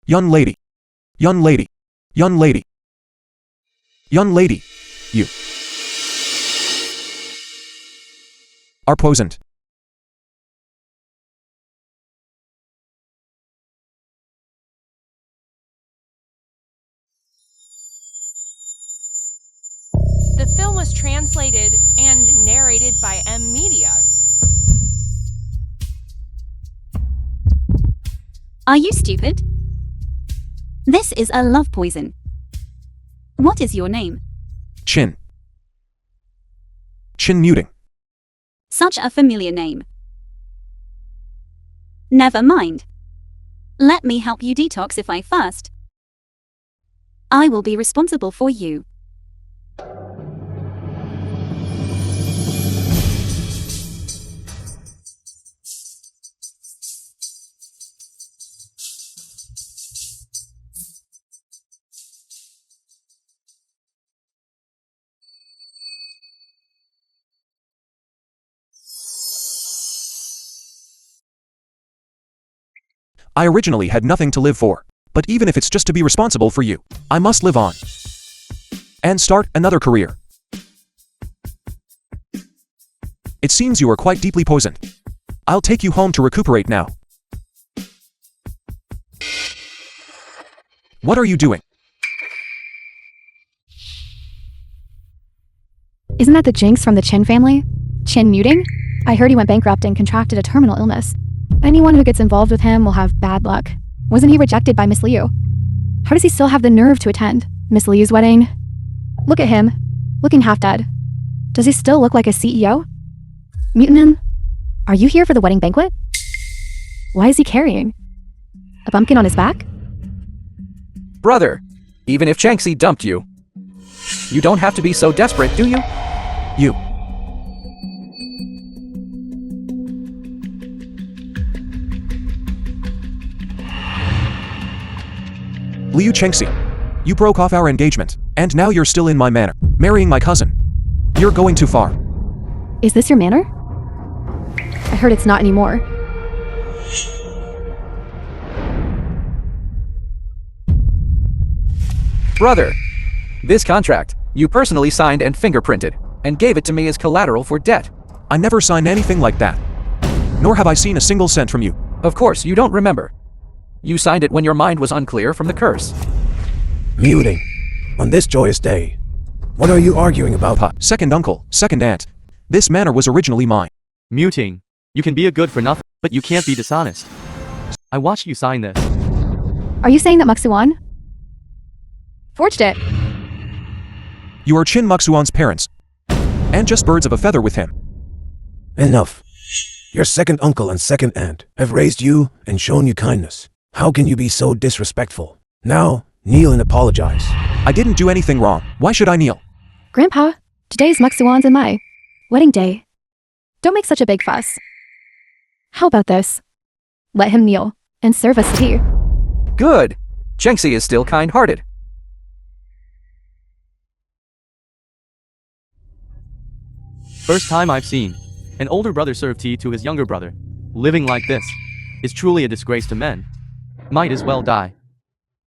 Young lady. Young lady. Young lady. Young lady. You are poisoned. The film was translated and narrated by M Media. Are you stupid? This is a love poison. What is your name? Chin. Chin muting. Such a familiar name. Never mind. Let me help you detoxify first. I will be responsible for you. I originally had nothing to live for, but even if it's just to be responsible for you, I must live on. And start another career. It seems you are quite deeply poisoned. I'll take you home to recuperate now. What are you doing? Isn't that the jinx from the Chin family? Chin muting? I heard he went bankrupt and contracted a terminal illness. Anyone who gets involved with him will have bad luck. Wasn't he rejected by Miss Liu? How does he still have the nerve to attend Miss Liu's wedding? Look at him, looking half dead. Does he still look like a CEO? Mutanin, are you here for the wedding banquet? Why is he carrying a pumpkin on his back? Brother, even if Changxi dumped you, you don't have to be so desperate, do you? You. Liu Chengxi. You broke off our engagement, and now you're still in my manor, marrying my cousin. You're going too far. Is this your manor? I heard it's not anymore. Brother, this contract, you personally signed and fingerprinted, and gave it to me as collateral for debt. I never signed anything like that. Nor have I seen a single cent from you. Of course, you don't remember. You signed it when your mind was unclear from the curse. Muting. On this joyous day. What are you arguing about? Pa, second uncle, second aunt. This manor was originally mine. Muting. You can be a good for nothing, but you can't be dishonest. I watched you sign this. Are you saying that Muxuan forged it? You are Chin Muxuan's parents. And just birds of a feather with him. Enough. Your second uncle and second aunt have raised you and shown you kindness. How can you be so disrespectful? Now, kneel and apologize. I didn't do anything wrong. Why should I kneel? Grandpa, today is Muxuan's and my wedding day. Don't make such a big fuss. How about this? Let him kneel and serve us tea. Good. Chengxi is still kind-hearted. First time I've seen an older brother serve tea to his younger brother. Living like this is truly a disgrace to men. Might as well die.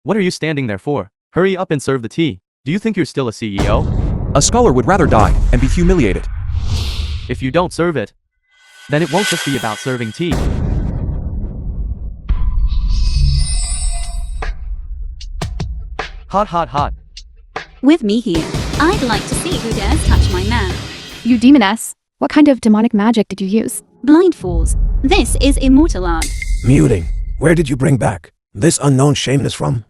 What are you standing there for? Hurry up and serve the tea. Do you think you're still a CEO? A scholar would rather die and be humiliated. If you don't serve it, then it won't just be about serving tea. Hot, hot, hot. With me here, I'd like to see who dares touch my man. You demoness. What kind of demonic magic did you use? Blindfolds. This is immortal art. Muting. Where did you bring back this unknown shameless from?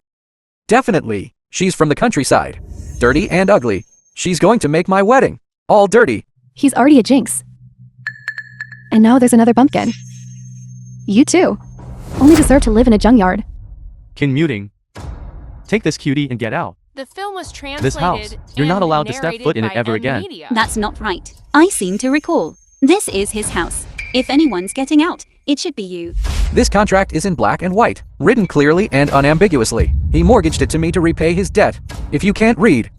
Definitely. She's from the countryside. Dirty and ugly. She's going to make my wedding. All dirty. He's already a jinx. And now there's another bumpkin. You too. Only deserve to live in a junkyard. Kin Muting. Take this cutie and get out. The film was translated This house, you're not and allowed to step narrated foot in it by ever M again. Media. That's not right. I seem to recall. This is his house. If anyone's getting out, it should be you. This contract is in black and white, written clearly and unambiguously. He mortgaged it to me to repay his debt. If you can't read,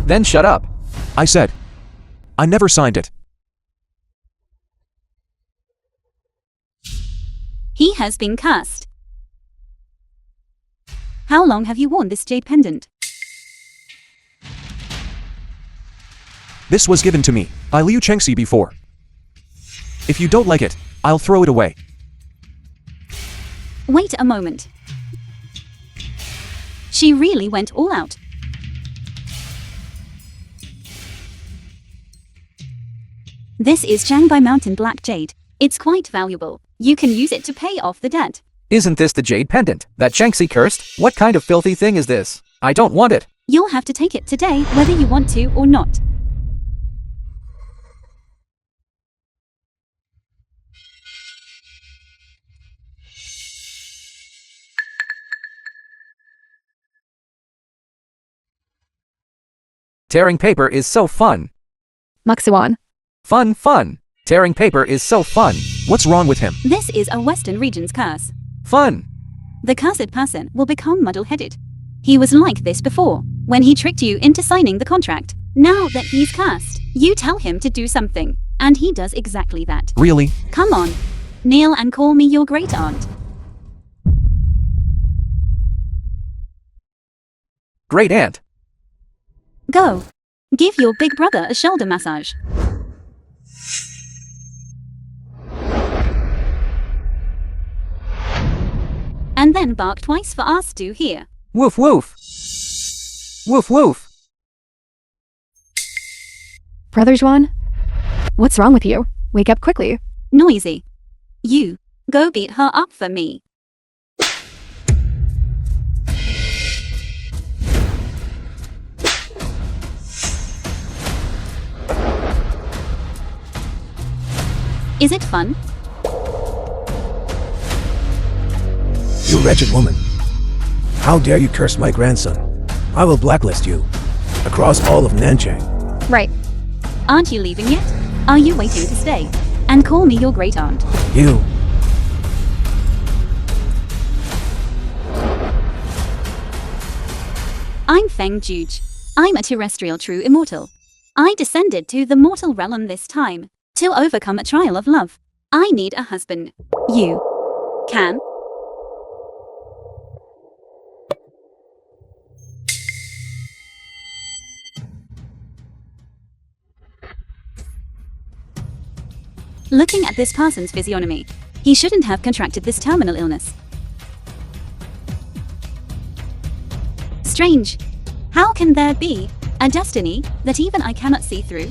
then shut up. I said. I never signed it. He has been cursed. How long have you worn this jade pendant? This was given to me by Liu Chengxi before. If you don't like it, I'll throw it away. Wait a moment. She really went all out. This is Zhangbai Mountain Black Jade. It's quite valuable. You can use it to pay off the debt. Isn't this the jade pendant that Chengxi cursed? What kind of filthy thing is this? I don't want it. You'll have to take it today, whether you want to or not. Tearing paper is so fun. Muxuan. Fun. Tearing paper is so fun. What's wrong with him? This is a Western region's curse. Fun. The cursed person will become muddle-headed. He was like this before, when he tricked you into signing the contract. Now that he's cursed, you tell him to do something, and he does exactly that. Really? Come on, kneel and call me your great aunt. Great aunt. Go. Give your big brother a shoulder massage. And then bark twice for us to hear. Woof woof. Woof woof. Brother Zhuan? What's wrong with you? Wake up quickly. Noisy. You. Go beat her up for me. Is it fun? You wretched woman. How dare you curse my grandson? I will blacklist you across all of Nanchang. Right. Aren't you leaving yet? Are you waiting to stay? And call me your great aunt. You. I'm Feng Juge. I'm a terrestrial true immortal. I descended to the mortal realm this time to overcome a trial of love. I need a husband. You can. Looking at this person's physiognomy, he shouldn't have contracted this terminal illness. Strange. How can there be a destiny that even I cannot see through?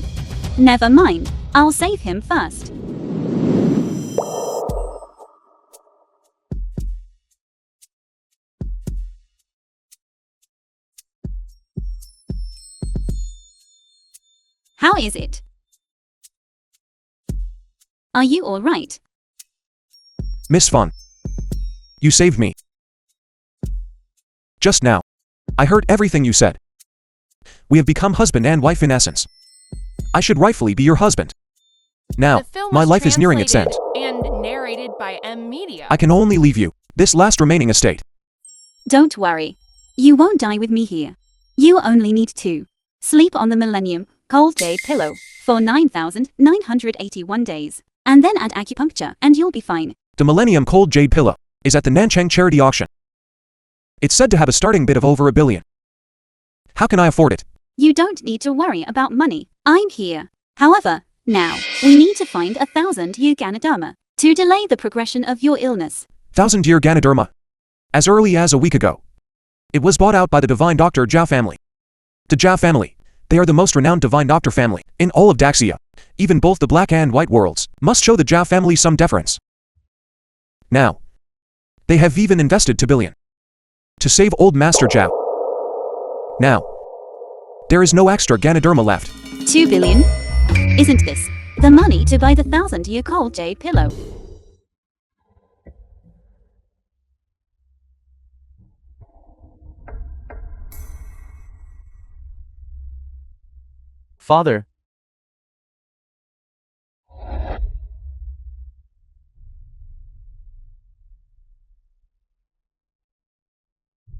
Never mind, I'll save him first. How is it? Are you all right? Miss Fan. You saved me. Just now. I heard everything you said. We have become husband and wife in essence. I should rightfully be your husband. Now, The film my was life is nearing its end. translated and narrated by M Media. I can only leave you this last remaining estate. Don't worry. You won't die with me here. You only need to sleep on the Millennium Cold Day pillow for 9,981 days. And then add acupuncture and you'll be fine. The Millennium Cold Jade Pillow is at the Nanchang charity auction. It's said to have a starting bid of over $1 billion. How can I afford it? You don't need to worry about money. I'm here. However, now, we need to find 1,000-year kdrama to delay the progression of your illness. 1,000-year kdrama. As early as a week ago. It was bought out by the divine doctor Zhao family. The Zhao family, they are the most renowned divine doctor family in all of Daxia. Even both the black and white worlds must show the Zhao family some deference. Now, they have even invested $2 billion to save old Master Zhao. Now, there is no extra kdrama left. 2 billion? Isn't this the money to buy the 1,000-year cold jade pillow? Father.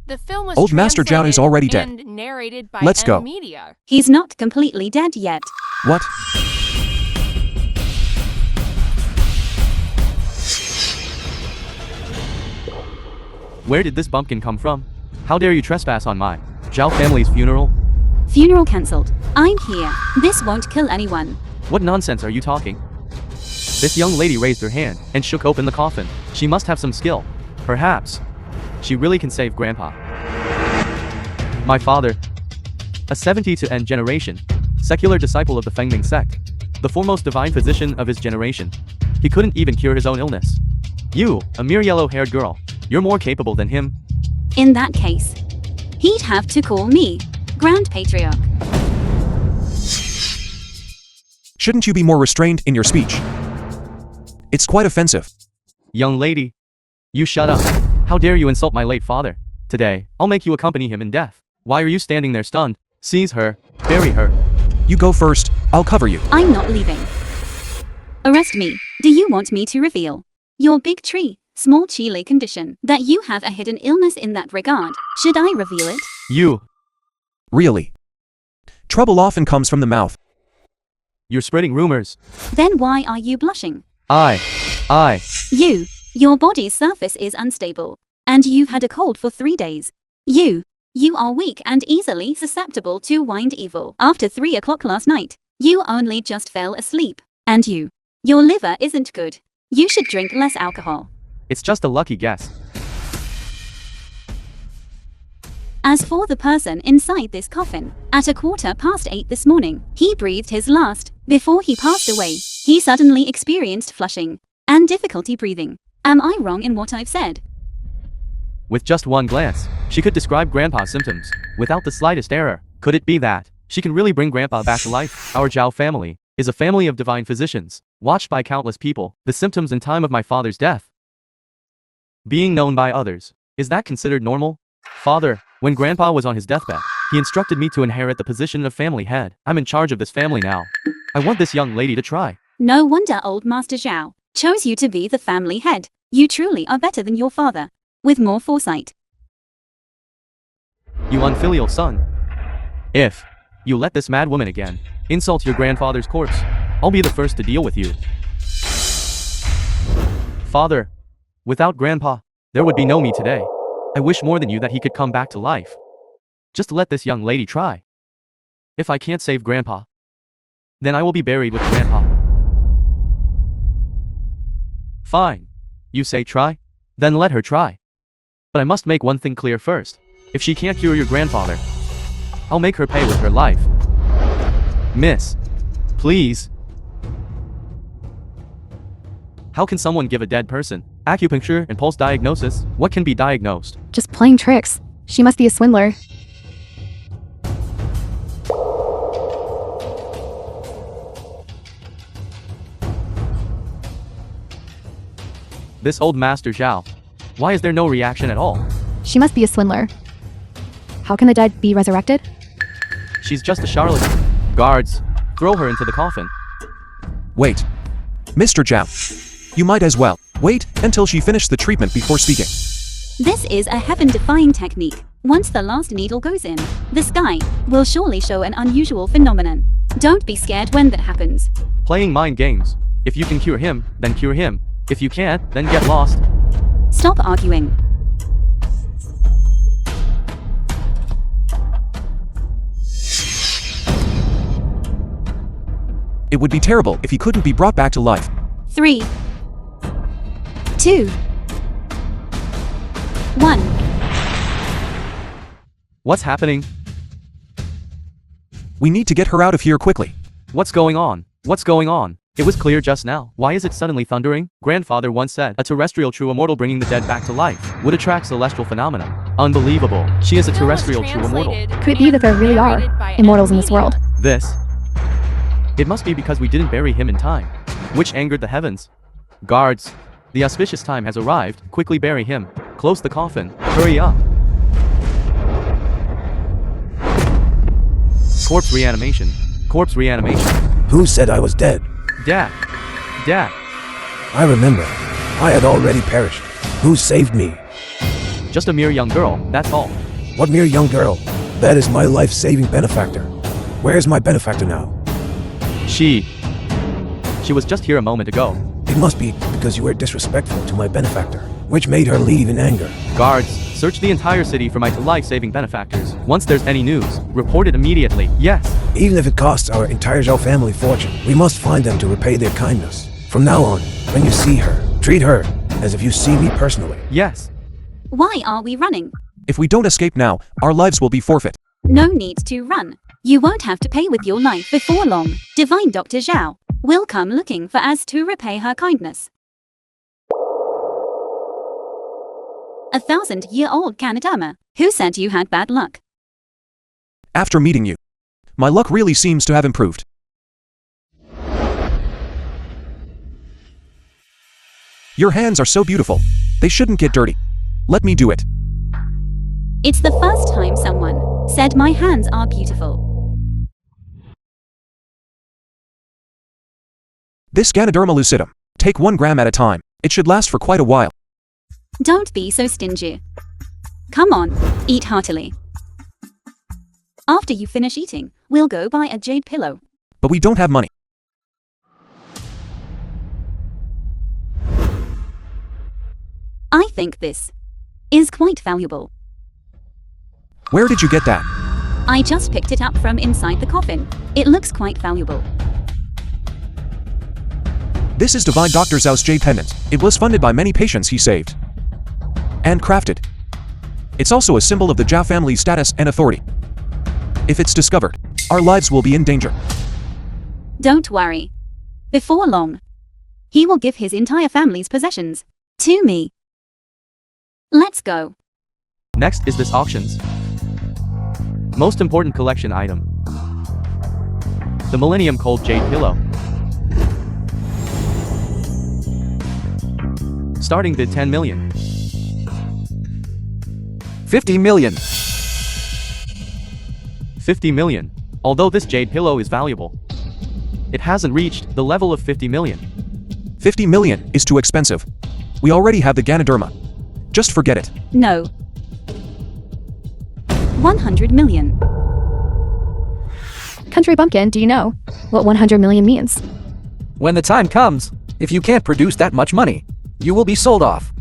The film was Old Master Zhao is translated already dead. and narrated by Let's M go. Media. He's not completely dead yet. What? Where did this bumpkin come from? How dare you trespass on my Zhao family's funeral? Funeral cancelled. I'm here. This won't kill anyone. What nonsense are you talking? This young lady raised her hand and shook open the coffin. She must have some skill. Perhaps she really can save Grandpa. My father, a 70 to end generation, secular disciple of the Fengming sect, the foremost divine physician of his generation. He couldn't even cure his own illness. You, a mere yellow-haired girl, you're more capable than him. In that case, he'd have to call me Grand Patriarch. Shouldn't you be more restrained in your speech? It's quite offensive. Young lady, you shut up. How dare you insult my late father? Today, I'll make you accompany him in death. Why are you standing there stunned? Seize her, bury her. You go first, I'll cover you. I'm not leaving. Arrest me. Do you want me to reveal your big tree, small chile condition, that you have a hidden illness in that regard? Should I reveal it? You. Really? Trouble often comes from the mouth. You're spreading rumors. Then why are you blushing? I. Your body's surface is unstable, and you've had a cold for 3 days. You are weak and easily susceptible to wind evil. After 3 o'clock last night, you only just fell asleep. And your liver isn't good. You should drink less alcohol. It's just a lucky guess. As for the person inside this coffin, at 8:15 this morning, he breathed his last. Before he passed away, he suddenly experienced flushing and difficulty breathing. Am I wrong in what I've said? With just one glance, she could describe Grandpa's symptoms, without the slightest error. Could it be that she can really bring Grandpa back to life? Our Zhao family is a family of divine physicians, watched by countless people. The symptoms in time of my father's death being known by others. Is that considered normal? Father, when Grandpa was on his deathbed, he instructed me to inherit the position of family head. I'm in charge of this family now. I want this young lady to try. No wonder old Master Zhao chose you to be the family head. You truly are better than your father, with more foresight. You unfilial son. If you let this mad woman again insult your grandfather's corpse, I'll be the first to deal with you. Father, without Grandpa, there would be no me today. I wish more than you that he could come back to life. Just let this young lady try. If I can't save Grandpa, then I will be buried with Grandpa. Fine. You say try? Then let her try. But I must make one thing clear first. If she can't cure your grandfather, I'll make her pay with her life. Miss, please. How can someone give a dead person acupuncture and pulse diagnosis? What can be diagnosed? Just playing tricks. She must be a swindler. This old Master Zhao. Why is there no reaction at all? She must be a swindler. How can the dead be resurrected? She's just a charlatan. Guards, throw her into the coffin. Wait. Mr. Zhao. You might as well wait until she finished the treatment before speaking. This is a heaven-defying technique. Once the last needle goes in, the sky will surely show an unusual phenomenon. Don't be scared when that happens. Playing mind games. If you can cure him, then cure him. If you can't, then get lost. Stop arguing. It would be terrible if he couldn't be brought back to life. 3, 2, 1. What's happening? We need to get her out of here quickly. What's going on? What's going on? It was clear just now. Why is it suddenly thundering? Grandfather once said, a terrestrial true immortal bringing the dead back to life would attract celestial phenomena. Unbelievable. She is a terrestrial true immortal. Could it be that there really are immortals in this world? This? It must be because we didn't bury him in time, which angered the heavens. Guards, the auspicious time has arrived. Quickly bury him. Close the coffin. Hurry up. Corpse reanimation. Corpse reanimation. Who said I was dead? Dad. Dad. I remember. I had already perished. Who saved me? Just a mere young girl, that's all. What mere young girl? That is my life-saving benefactor. Where's my benefactor now? She was just here a moment ago. It must be because you were disrespectful to my benefactor, which made her leave in anger. Guards, search the entire city for my life-saving benefactors. Once there's any news, report it immediately. Yes. Even if it costs our entire Zhao family fortune, we must find them to repay their kindness. From now on, when you see her, treat her as if you see me personally. Yes. Why are we running? If we don't escape now, our lives will be forfeit. No need to run. You won't have to pay with your life before long. Divine Dr. Zhao will come looking for us to repay her kindness. 1,000-year-old CineDrama, who said you had bad luck? After meeting you, my luck really seems to have improved. Your hands are so beautiful. They shouldn't get dirty. Let me do it. It's the first time someone said my hands are beautiful. This CineDrama lucidum. Take 1 gram at a time. It should last for quite a while. Don't be so stingy. Come on, eat heartily. After you finish eating, we'll go buy a jade pillow. But we don't have money. I think this is quite valuable. Where did you get that? I just picked it up from inside the coffin. It looks quite valuable. This is Divine Dr. Zhao's jade pendant. It was funded by many patients he saved and crafted. It's also a symbol of the Zhao family's status and authority. If it's discovered, our lives will be in danger. Don't worry. Before long, he will give his entire family's possessions to me. Let's go. Next is this auction's most important collection item. The Millennium Cold Jade Pillow. Starting bid 10 million. 50 million. 50 million. Although this jade pillow is valuable, it hasn't reached the level of 50 million. 50 million is too expensive. We already have the CineDrama. Just forget it. No. 100 million. Country Bumpkin, do you know what 100 million means? When the time comes, if you can't produce that much money, you will be sold off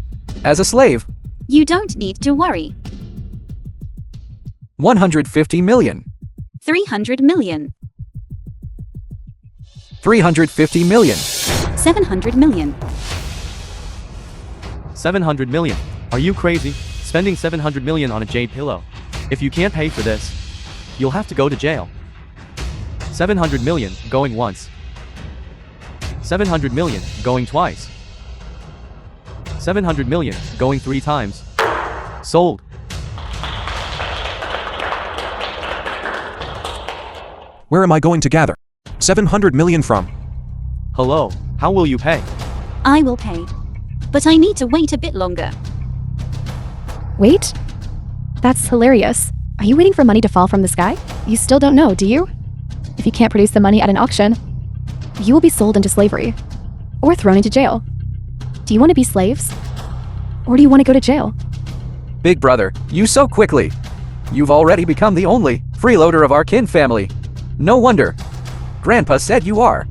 as a slave. You don't need to worry. 150 million. 300 million. 350 million. 700 million. 700 million. Are you crazy? Spending 700 million on a jade pillow. If you can't pay for this, you'll have to go to jail. 700 million going once. 700 million going twice. 700 million going 3 times. Sold. Where am I going to gather 700 million from? Hello, how will you pay? I will pay. But I need to wait a bit longer. Wait? That's hilarious. Are you waiting for money to fall from the sky? You still don't know, do you? If you can't produce the money at an auction, you will be sold into slavery or thrown into jail. Do you want to be slaves? Or do you want to go to jail? Big brother, you so quickly. You've already become the only freeloader of our kin family. No wonder. Grandpa said you are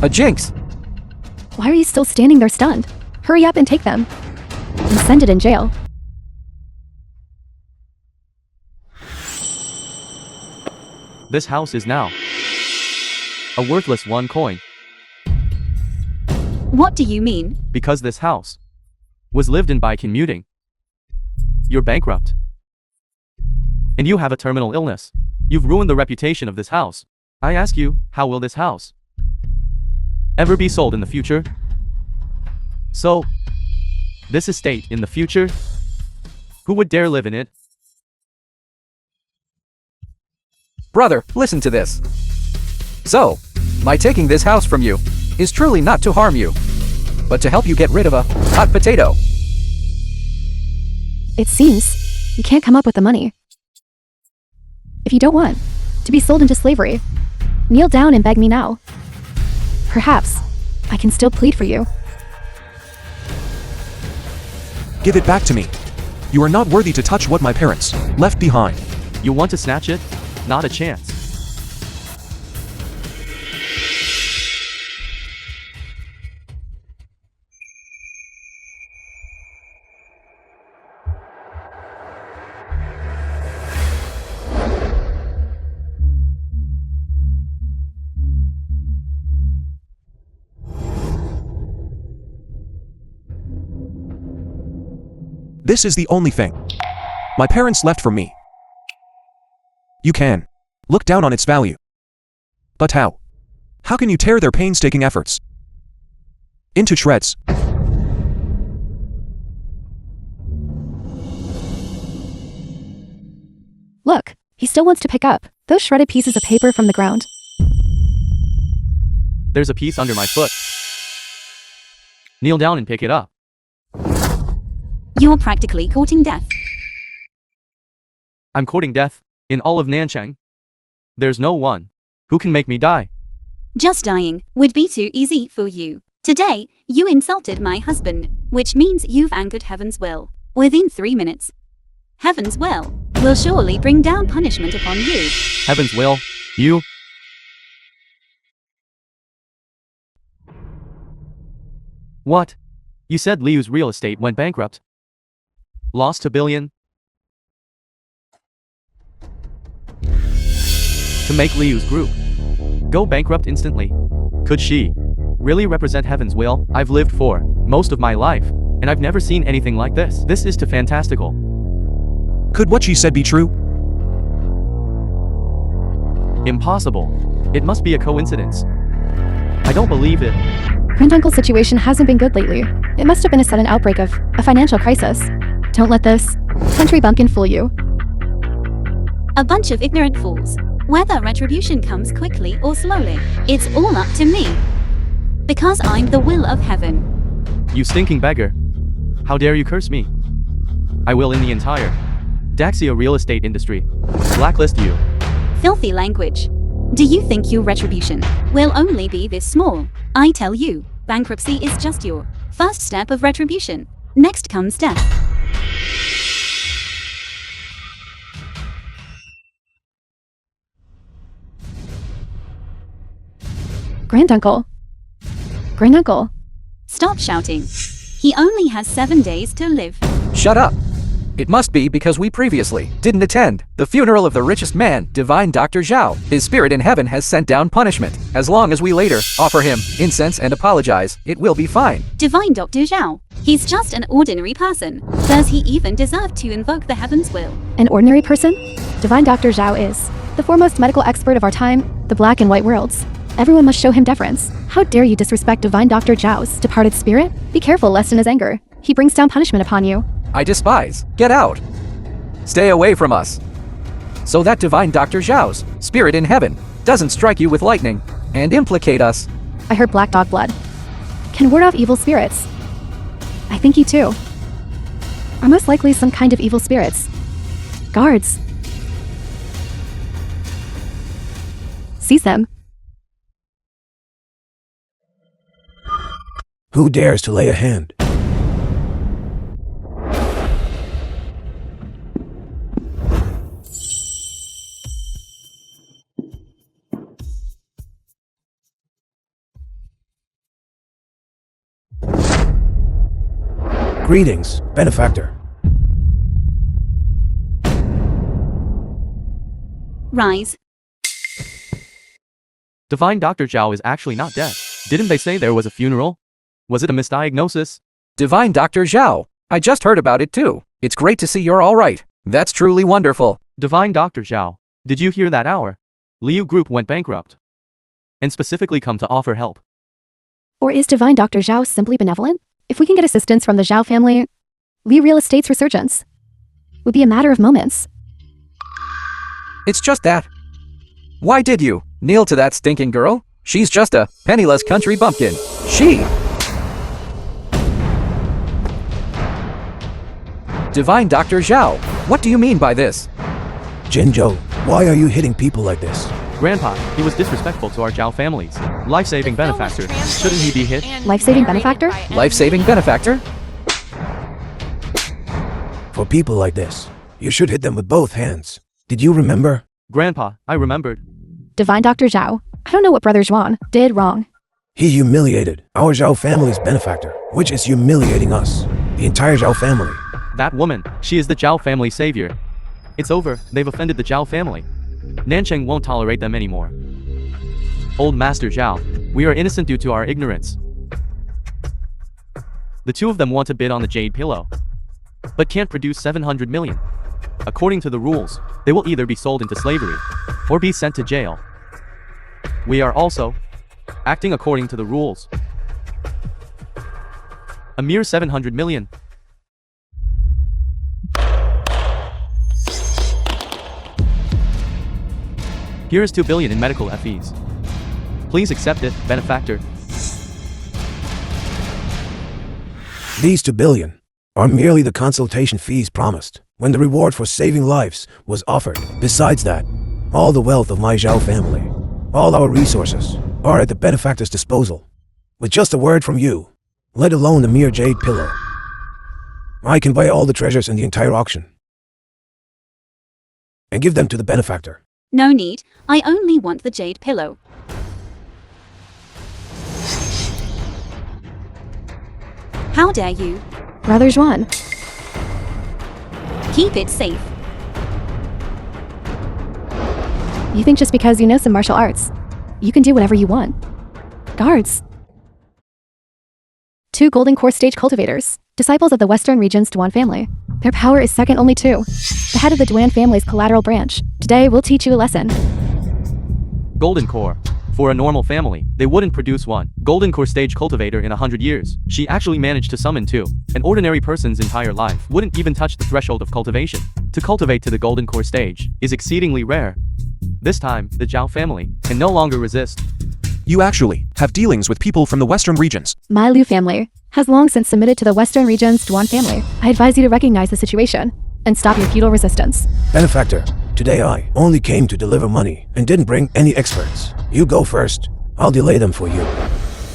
a jinx. Why are you still standing there stunned? Hurry up and take them. And send it in jail. This house is now a worthless 1 coin. What do you mean? Because this house was lived in by commuting. You're bankrupt. And you have a terminal illness. You've ruined the reputation of this house. I ask you, how will this house ever be sold in the future? So, this estate in the future, who would dare live in it? Brother, listen to this. So, my taking this house from you is truly not to harm you, but to help you get rid of a hot potato. It seems you can't come up with the money. If you don't want to be sold into slavery, kneel down and beg me now. Perhaps I can still plead for you. Give it back to me. You are not worthy to touch what my parents left behind. You want to snatch it? Not a chance. This is the only thing my parents left for me. You can look down on its value. But how? How can you tear their painstaking efforts into shreds? Look, he still wants to pick up those shredded pieces of paper from the ground. There's a piece under my foot. Kneel down and pick it up. You're practically courting death. I'm courting death in all of Nanchang. There's no one who can make me die. Just dying would be too easy for you. Today, you insulted my husband, which means you've angered Heaven's will. Within 3 minutes, Heaven's will surely bring down punishment upon you. Heaven's will? You? What? You said Liu's real estate went bankrupt. Lost $1 billion? To make Liu's group go bankrupt instantly. Could she really represent Heaven's will? I've lived for most of my life, and I've never seen anything like this. This is too fantastical. Could what she said be true? Impossible. It must be a coincidence. I don't believe it. Granduncle's situation hasn't been good lately. It must have been a sudden outbreak of a financial crisis. Don't let this country bumpkin fool you. A bunch of ignorant fools. Whether retribution comes quickly or slowly, it's all up to me. Because I'm the will of heaven. You stinking beggar. How dare you curse me? I will in the entire Daxia real estate industry blacklist you. Filthy language. Do you think your retribution will only be this small? I tell you, bankruptcy is just your first step of retribution. Next comes death. Granduncle. Granduncle. Stop shouting. He only has 7 days to live. Shut up. It must be because we previously didn't attend the funeral of the richest man, Divine Dr. Zhao. His spirit in heaven has sent down punishment. As long as we later offer him incense and apologize, it will be fine. Divine Dr. Zhao. He's just an ordinary person. Does he even deserve to invoke the heaven's will? An ordinary person? Divine Dr. Zhao is the foremost medical expert of our time, the black and white worlds. Everyone must show him deference. How dare you disrespect Divine Dr. Zhao's departed spirit? Be careful lest in his anger, he brings down punishment upon you. I despise. Get out. Stay away from us. So that Divine Dr. Zhao's spirit in heaven doesn't strike you with lightning and implicate us. I heard black dog blood can ward off evil spirits. I think you too are most likely some kind of evil spirits. Guards. Seize them. Who dares to lay a hand? Greetings, benefactor. Rise. Divine Dr. Zhao is actually not dead. Didn't they say there was a funeral? Was it a misdiagnosis? Divine Dr. Zhao. I just heard about it too. It's great to see you're all right. That's truly wonderful. Divine Dr. Zhao, did you hear that our Liu Group went bankrupt? And specifically come to offer help. Or is Divine Dr. Zhao simply benevolent? If we can get assistance from the Zhao family, Li Real Estate's resurgence would be a matter of moments. It's just that. Why did you kneel to that stinking girl? She's just a penniless country bumpkin. She... Divine Dr. Zhao, what do you mean by this? Jinzhou, why are you hitting people like this? Grandpa, he was disrespectful to our Zhao families. Life-saving The film was benefactor. translated Shouldn't he be hit? and Life-saving narrated benefactor? by M. Life-saving benefactor? For people like this, you should hit them with both hands. Did you remember? Grandpa, I remembered. Divine Dr. Zhao, I don't know what Brother Zhuan did wrong. He humiliated our Zhao family's benefactor, which is humiliating us, the entire Zhao family. That woman, she is the Zhao family savior. It's over, they've offended the Zhao family. Nancheng won't tolerate them anymore. Old Master Zhao, we are innocent due to our ignorance. The two of them want to bid on the jade pillow. but can't produce 700 million. According to the rules, they will either be sold into slavery or be sent to jail. We are also acting according to the rules. A mere 700 million. Here is 2 billion in medical fees. Please accept it, benefactor. These 2 billion are merely the consultation fees promised when the reward for saving lives was offered. Besides that, all the wealth of my Zhao family, all our resources, are at the benefactor's disposal. With just a word from you, let alone the mere jade pillow, I can buy all the treasures in the entire auction and give them to the benefactor. No need, I only want the jade pillow. How dare you? Brother Zhuan, Keep it safe. you think just because you know some martial arts, you can do whatever you want. Guards. 2 golden core stage cultivators, disciples of the Western Region's Duan family. Their power is second only to the head of the Duan family's collateral branch. Today, we'll teach you a lesson. Golden core. For a normal family, they wouldn't produce one golden core stage cultivator in 100 years. She actually managed to summon 2. An ordinary person's entire life wouldn't even touch the threshold of cultivation. To cultivate to the golden core stage is exceedingly rare. This time, the Zhao family can no longer resist. You actually have dealings with people from the western regions. My Liu family has long since submitted to the Western Region's Duan family. I advise you to recognize the situation and stop your feudal resistance. Benefactor, today I only came to deliver money and didn't bring any experts. You go first. I'll delay them for you.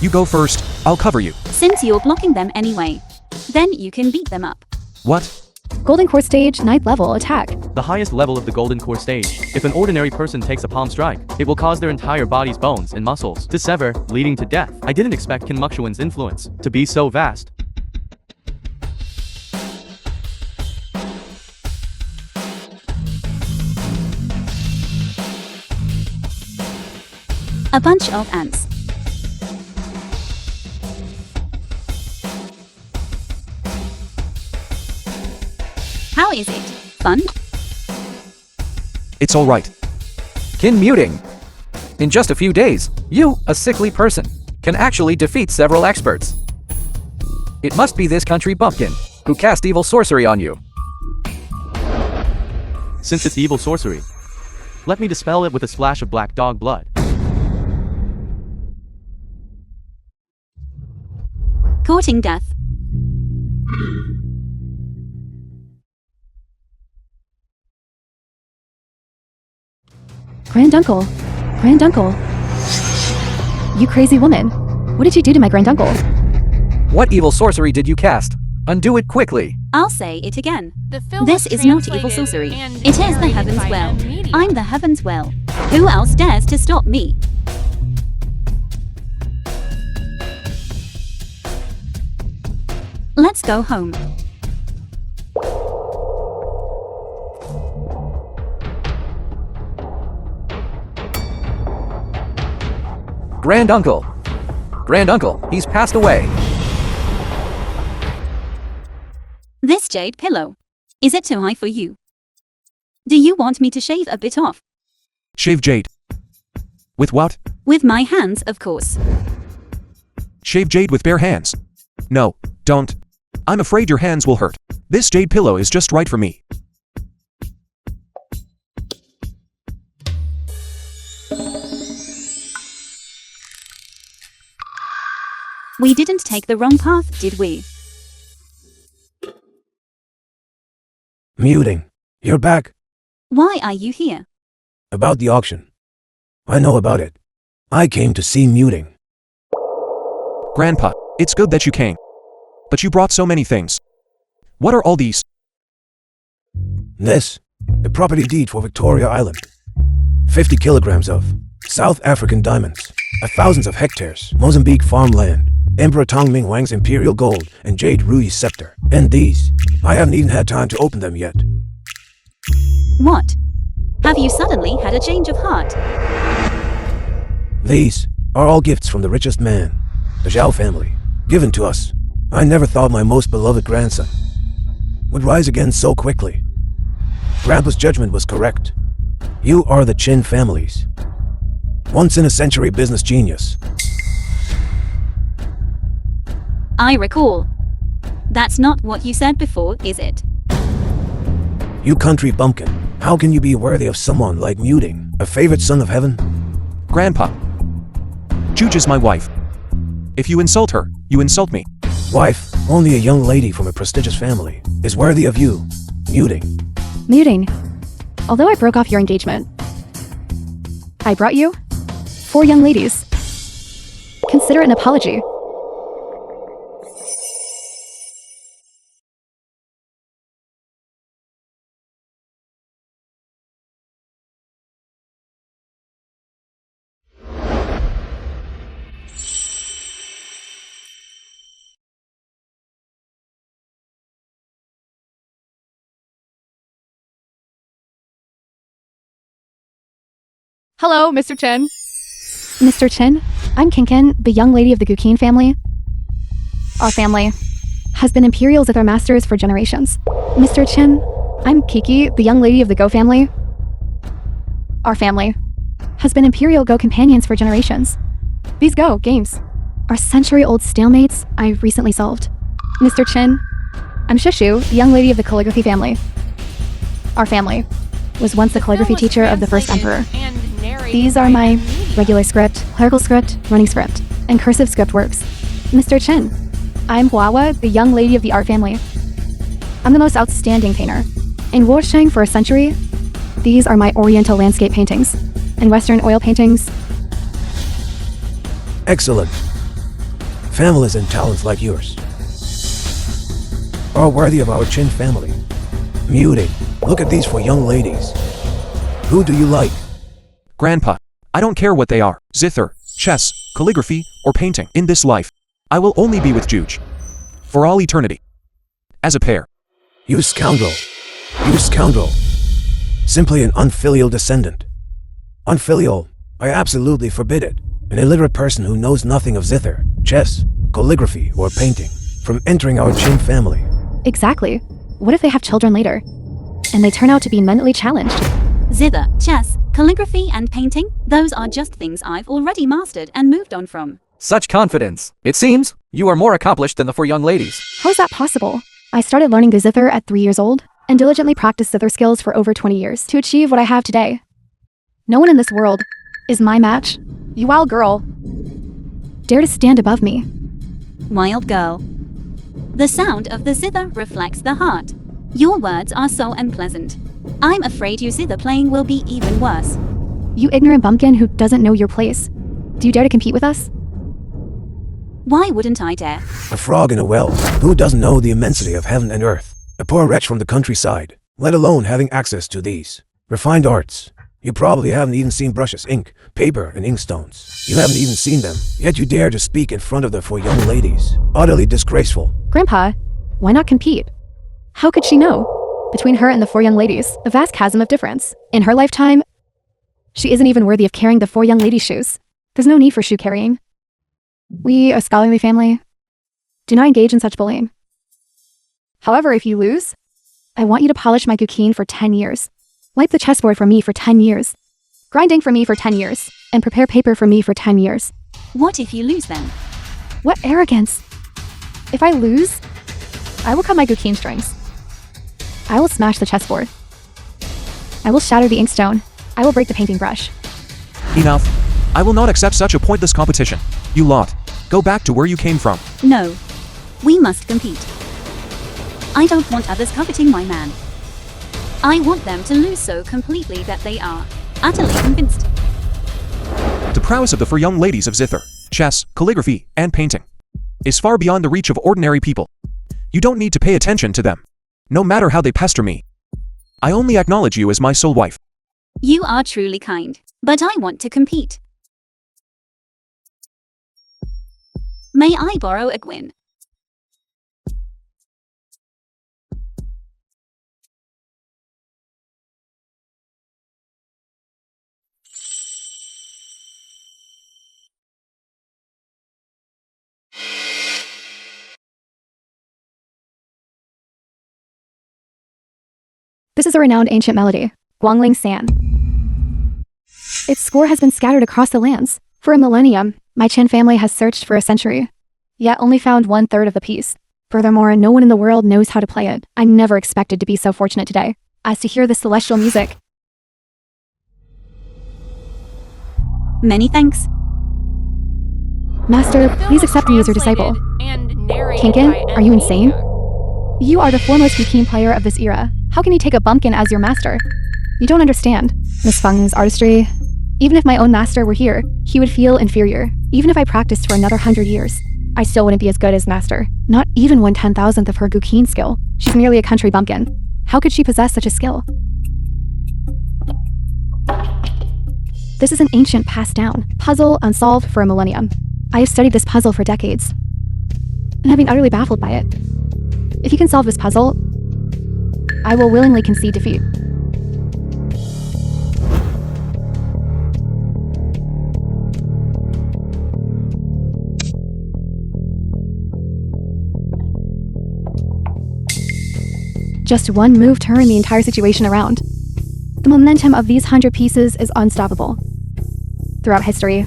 You go first, I'll cover you. Since you're blocking them anyway, then you can beat them up. What? Golden core stage, 9th level, attack. The highest level of the golden core stage. If an ordinary person takes a palm strike, it will cause their entire body's bones and muscles to sever, leading to death. I didn't expect Qin Muxuan's influence to be so vast. A bunch of ants. How is it? Fun? It's alright. Qin muting. In just a few days, you, a sickly person, can actually defeat several experts. It must be this country bumpkin who cast evil sorcery on you. Since it's evil sorcery, let me dispel it with a splash of black dog blood. Courting death. Granduncle. Granduncle. You crazy woman. What did you do to my granduncle? What evil sorcery did you cast? Undo it quickly. I'll say it again. The film This was is not evil translated sorcery. and It is the narrated Heaven's by Well. Media. I'm the Heaven's Well. Who else dares to stop me? Let's go home. Granduncle. Granduncle, he's passed away. This jade pillow. Is it too high for you? Do you want me to shave a bit off? Shave jade. With what? With my hands, of course. Shave jade with bare hands. No, don't. I'm afraid your hands will hurt. This jade pillow is just right for me. We didn't take the wrong path, did we? Muting. You're back. Why are you here? About the auction. I know about it. I came to see muting. Grandpa, it's good that you came. But you brought so many things. What are all these? This, the property deed for Victoria Island. 50 kilograms of South African diamonds, thousands of hectares, Mozambique farmland, Emperor Tong Ming Wang's imperial gold, and Jade Rui's scepter. And these, I haven't even had time to open them yet. What? Have you suddenly had a change of heart? These are all gifts from the richest man, the Zhao family, given to us. I never thought my most beloved grandson would rise again so quickly. Grandpa's judgment was correct. You are the Chin families. Once-in-a-century business genius. I recall. That's not what you said before, is it? You country bumpkin. How can you be worthy of someone like Muting, a favorite son of heaven? Grandpa. Juge is my wife. If you insult her, you insult me. Wife, only a young lady from a prestigious family, is worthy of you, Muting. Muting. Although I broke off your engagement, I brought you 4 young ladies. Consider it an apology. Hello, Mr. Chen. Mr. Chen, I'm Kinkin, the young lady of the Gukin family. Our family has been Imperials with our masters for generations. Mr. Chen, I'm Kiki, the young lady of the Go family. Our family has been Imperial Go companions for generations. These Go games are century-old stalemates I've recently solved. Mr. Chen, I'm Shishu, the young lady of the calligraphy family. Our family was once the calligraphy teacher of the first emperor. These are my regular script, clerical script, running script, and cursive script works. Mr. Chen, I'm Huawa, the young lady of the art family. I'm the most outstanding painter. In Wusheng for a century, these are my oriental landscape paintings and western oil paintings. Excellent. Families and talents like yours are worthy of our Chin family. Muting, look at these 4 young ladies. Who do you like? Grandpa. I don't care what they are. Zither, chess, calligraphy, or painting. In this life, I will only be with Juge. For all eternity. As a pair. You scoundrel. You scoundrel. Simply an unfilial descendant. Unfilial. I absolutely forbid it. An illiterate person who knows nothing of zither, chess, calligraphy, or painting from entering our Chin family. Exactly. What if they have children later, and they turn out to be mentally challenged? Zither, chess, calligraphy, and painting, those are just things I've already mastered and moved on from. Such confidence. It seems you are more accomplished than the 4 young ladies. How is that possible? I started learning the zither at 3 years old, and diligently practiced zither skills for over 20 years to achieve what I have today. No one in this world is my match. You wild girl. Dare to stand above me. Wild girl. The sound of the zither reflects the heart. Your words are so unpleasant. I'm afraid your zither playing will be even worse. You ignorant bumpkin who doesn't know your place. Do you dare to compete with us? Why wouldn't I dare? A frog in a well. Who doesn't know the immensity of heaven and earth? A poor wretch from the countryside, let alone having access to these refined arts. You probably haven't even seen brushes, ink, paper, and inkstones. You haven't even seen them, yet you dare to speak in front of the 4 young ladies. Utterly disgraceful. Grandpa, why not compete? How could she know? Between her and the 4 young ladies, a vast chasm of difference. In her lifetime, she isn't even worthy of carrying the 4 young ladies' shoes. There's no need for shoe carrying. We, a scholarly family, do not engage in such bullying. However, if you lose, I want you to polish my gukin for 10 years. Wipe the chessboard for me for 10 years. Grinding for me for 10 years. And prepare paper for me for 10 years. What if you lose then? What arrogance! If I lose, I will cut my gukin strings. I will smash the chessboard. I will shatter the inkstone. I will break the painting brush. Enough. I will not accept such a pointless competition. You lot. Go back to where you came from. No. We must compete. I don't want others coveting my man. I want them to lose so completely that they are utterly convinced. The prowess of the 4 young ladies of zither, chess, calligraphy, and painting is far beyond the reach of ordinary people. You don't need to pay attention to them, no matter how they pester me. I only acknowledge you as my sole wife. You are truly kind, but I want to compete. May I borrow a gwyn? This is a renowned ancient melody, Guangling San. Its score has been scattered across the lands. For a millennium, my Qin family has searched for a century, yet only found 1/3 of the piece. Furthermore, no one in the world knows how to play it. I never expected to be so fortunate today as to hear this celestial music. Many thanks. Master, please accept me as your disciple. Kinkin, are you insane? You are the foremost Yukin player of this era. How can you take a bumpkin as your master? You don't understand. Miss Feng's artistry. Even if my own master were here, he would feel inferior. Even if I practiced for another 100 years, I still wouldn't be as good as master. Not even 1/10,000th of her Gukin skill. She's merely a country bumpkin. How could she possess such a skill? This is an ancient passed down puzzle unsolved for a millennium. I have studied this puzzle for decades and have been utterly baffled by it. If you can solve this puzzle, I will willingly concede defeat. Just one move turned the entire situation around. The momentum of these 100 pieces is unstoppable. Throughout history,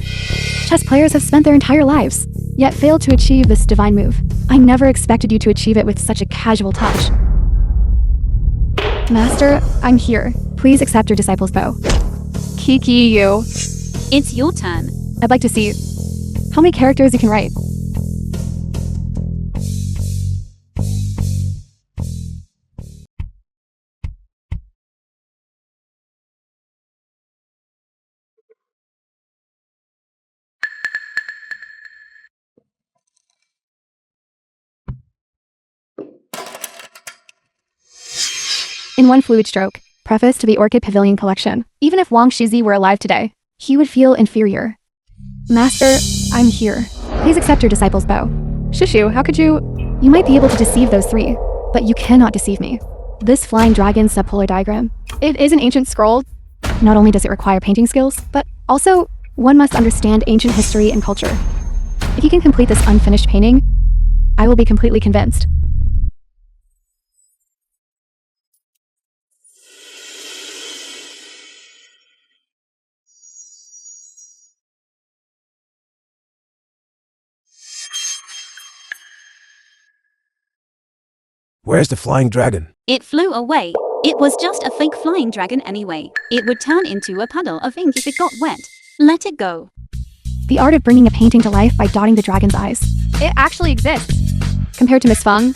chess players have spent their entire lives, yet failed to achieve this divine move. I never expected you to achieve it with such a casual touch. Master, I'm here. Please accept your disciple's bow. Kiki, you. It's your turn. I'd like to see how many characters you can write. In one fluid stroke, preface to the Orchid Pavilion collection. Even if Wang Shizi were alive today, he would feel inferior. Master, I'm here. Please accept your disciple's bow. Shushu, how could you? You might be able to deceive those three, but you cannot deceive me. This flying dragon subpolar diagram, it is an ancient scroll. Not only does it require painting skills, but also one must understand ancient history and culture. If you can complete this unfinished painting, I will be completely convinced. Where's the flying dragon? It flew away. It was just a fake flying dragon anyway. It would turn into a puddle of ink if it got wet. Let it go. The art of bringing a painting to life by dotting the dragon's eyes. It actually exists. Compared to Miss Feng,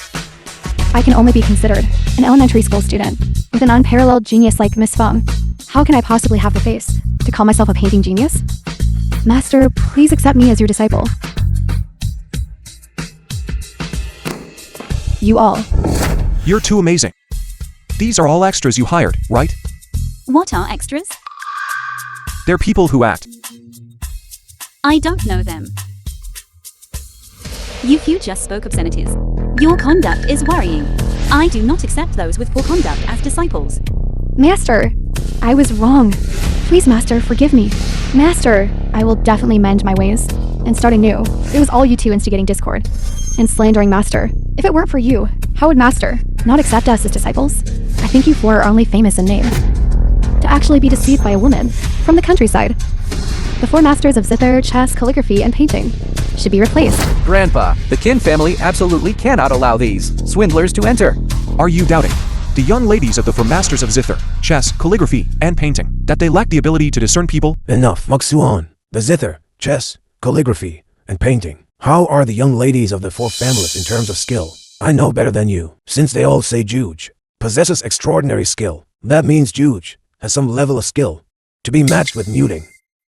I can only be considered an elementary school student. With an unparalleled genius like Miss Feng, how can I possibly have the face to call myself a painting genius? Master, please accept me as your disciple. You all. You're too amazing. These are all extras you hired, right? What are extras? They're people who act. I don't know them. You just spoke obscenities. Your conduct is worrying. I do not accept those with poor conduct as disciples. Master, I was wrong. Please, Master, forgive me. Master, I will definitely mend my ways and start anew. It was all you two instigating discord and slandering Master. If it weren't for you, how would Master not accept us as disciples? I think you four are only famous in name. To actually be deceived by a woman from the countryside. The four masters of zither, chess, calligraphy, and painting should be replaced. Grandpa, the Qin family absolutely cannot allow these swindlers to enter. Are you doubting the young ladies of the four masters of zither, chess, calligraphy, and painting, that they lack the ability to discern people? Enough, Maksuan. The zither, chess, calligraphy, and painting. How are the young ladies of the four families in terms of skill? I know better than you, since they all say Juge possesses extraordinary skill. That means Juge has some level of skill to be matched with muting.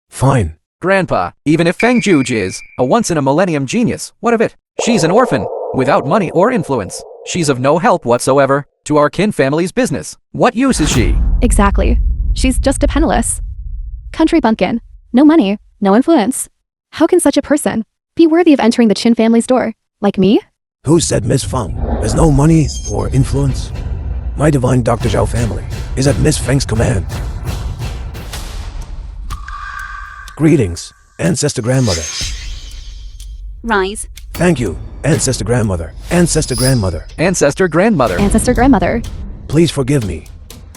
Fine. Grandpa, even if Feng Juge is a once-in-a-millennium genius, what of it? She's an orphan, without money or influence. She's of no help whatsoever to our Qin family's business. What use is she? Exactly. She's just a penniless country bumpkin. No money, no influence. How can such a person be worthy of entering the Qin family's door? Like me? Who said Miss Feng has no money or influence? My divine Dr. Zhao family is at Miss Feng's command. Greetings, Ancestor Grandmother. Rise. Thank you, Ancestor Grandmother. Ancestor Grandmother. Ancestor grandmother. Ancestor grandmother. Please forgive me.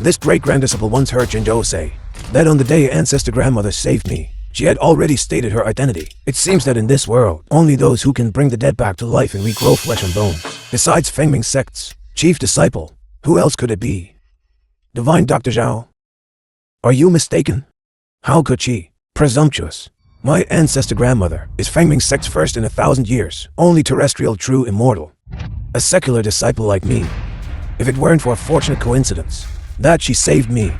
This great-granddisciple once heard Jinzhou say that on the day ancestor grandmother saved me, she had already stated her identity. It seems that in this world, only those who can bring the dead back to life and regrow flesh and bone. Besides Fengming Sect's chief disciple, who else could it be? Divine Dr. Zhao? Are you mistaken? How could she? Presumptuous. My ancestor grandmother is Fengming Sect's first in 1,000 years, only terrestrial true immortal. A secular disciple like me. If it weren't for a fortunate coincidence that she saved me,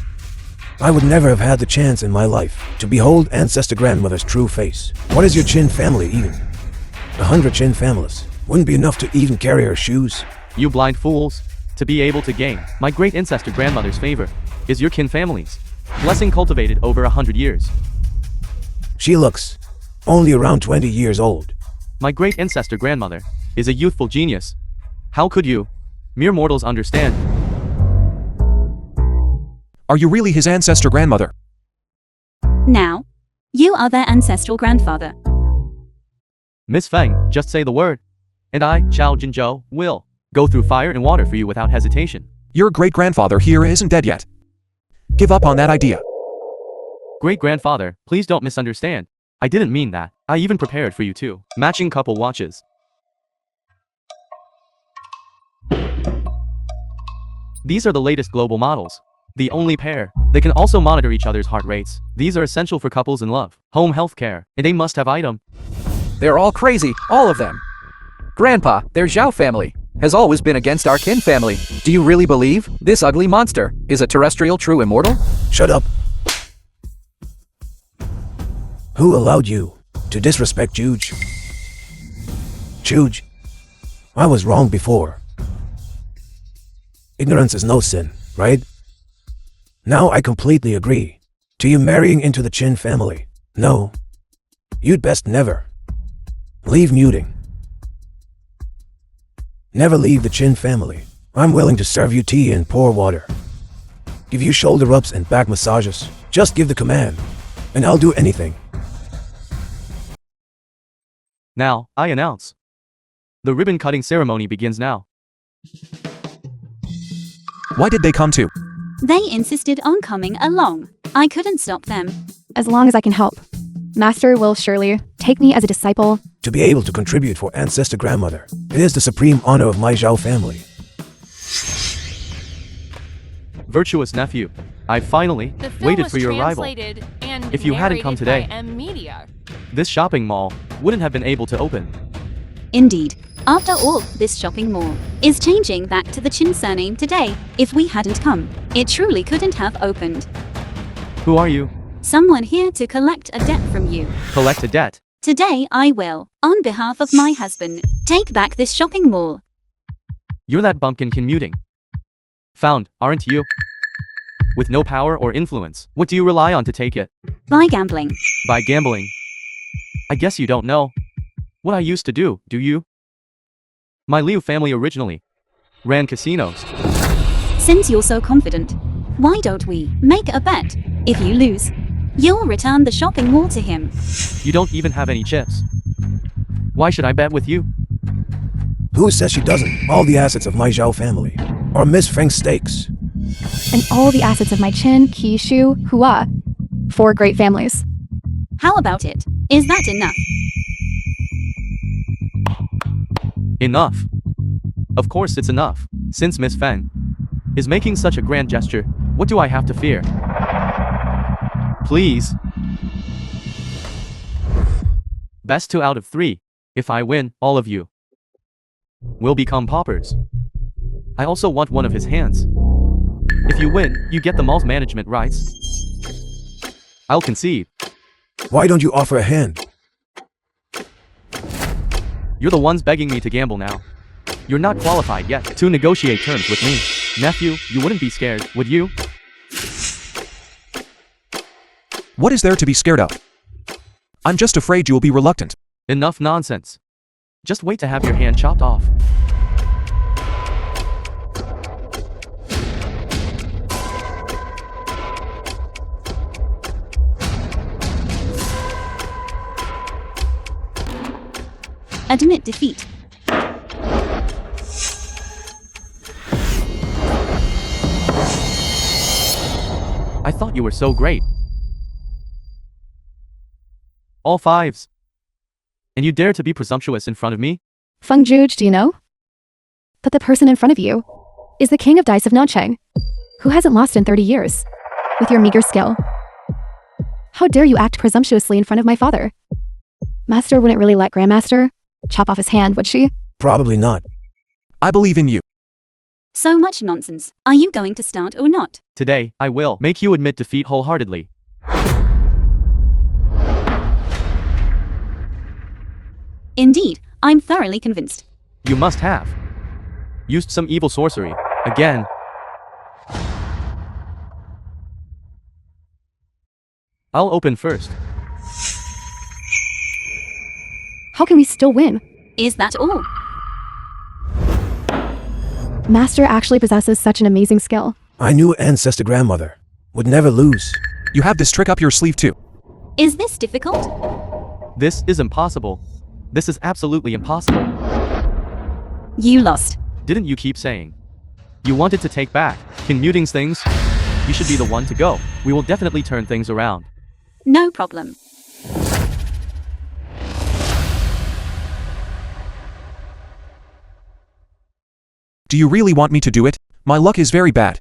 I would never have had the chance in my life to behold ancestor grandmother's true face. What is your Qin family even? 100 Qin families wouldn't be enough to even carry her shoes. You blind fools. To be able to gain my great ancestor grandmother's favor is your kin family's blessing cultivated over 100 years. She looks only around 20 years old. My great ancestor grandmother is a youthful genius. How could you, mere mortals, understand? Are you really his ancestor grandmother? Now, you are their ancestral grandfather. Miss Feng, just say the word, and I, Xiao Jinzhou, will go through fire and water for you without hesitation. Your great-grandfather here isn't dead yet. Give up on that idea. Great-grandfather, please don't misunderstand. I didn't mean that. I even prepared for you too. Matching couple watches. These are the latest global models. The only pair. They can also monitor each other's heart rates. These are essential for couples in love, home health care, and they must have item. They're all crazy, all of them. Grandpa, their Zhao family, has always been against our kin family. Do you really believe this ugly monster is a terrestrial true immortal? Shut up. Who allowed you to disrespect Juge? Juge, I was wrong before. Ignorance is no sin, right? Now I completely agree to you marrying into the Qin family. No, you'd best never leave muting. Never leave the Qin family. I'm willing to serve you tea and pour water. Give you shoulder rubs and back massages. Just give the command, and I'll do anything. Now, I announce. The ribbon cutting ceremony begins now. Why did they come too? They insisted on coming along. I couldn't stop them. As long as I can help. Master will surely take me as a disciple. To be able to contribute for ancestor grandmother, it is the supreme honor of my Zhao family. Virtuous nephew, I finally The film waited was for your arrival. translated and If you hadn't come narrated today, by M Media. this shopping mall wouldn't have been able to open. Indeed. After all, this shopping mall is changing back to the Qin surname today. If we hadn't come, it truly couldn't have opened. Who are you? Someone here to collect a debt from you. Collect a debt. Today I will, on behalf of my husband, take back this shopping mall. You're that bumpkin commuting. Found, aren't you? With no power or influence, what do you rely on to take it? By gambling. By gambling. I guess you don't know what I used to do, do you? My Liu family originally ran casinos. Since you're so confident, why don't we make a bet? If you lose, you'll return the shopping mall to him. You don't even have any chips. Why should I bet with you? Who says she doesn't? All the assets of my Zhao family are Miss Feng's stakes. And all the assets of my Qin, Qi, Shu, Hua. 4 great families. How about it? Is that enough? Enough. Of course it's enough. Since Miss Feng is making such a grand gesture, what do I have to fear? Please. Best 2 out of 3. If I win, all of you will become paupers. I also want one of his hands. If you win, you get the mall's management rights. I'll concede. Why don't you offer a hand? You're the ones begging me to gamble now. You're not qualified yet to negotiate terms with me. Nephew, you wouldn't be scared, would you? What is there to be scared of? I'm just afraid you will be reluctant. Enough nonsense. Just wait to have your hand chopped off. Admit defeat. thought you were so great. All fives. And you dare to be presumptuous in front of me? Feng Juge, do you know? But the person in front of you is the king of dice of Nanchang, who hasn't lost in 30 years. With your meager skill, how dare you act presumptuously in front of my father? Master wouldn't really let Grandmaster chop off his hand, would she? Probably not. I believe in you. So much nonsense. Are you going to start or not? Today, I will make you admit defeat wholeheartedly. Indeed, I'm thoroughly convinced. You must have used some evil sorcery. Again. I'll open first. How can we still win? Is that all? Master actually possesses such an amazing skill. I knew ancestor grandmother would never lose. You have this trick up your sleeve too. Is this difficult? This is impossible. This is absolutely impossible. You lost. Didn't you keep saying you wanted to take back King Muting's things? You should be the one to go. We will definitely turn things around. No problem. Do you really want me to do it? My luck is very bad.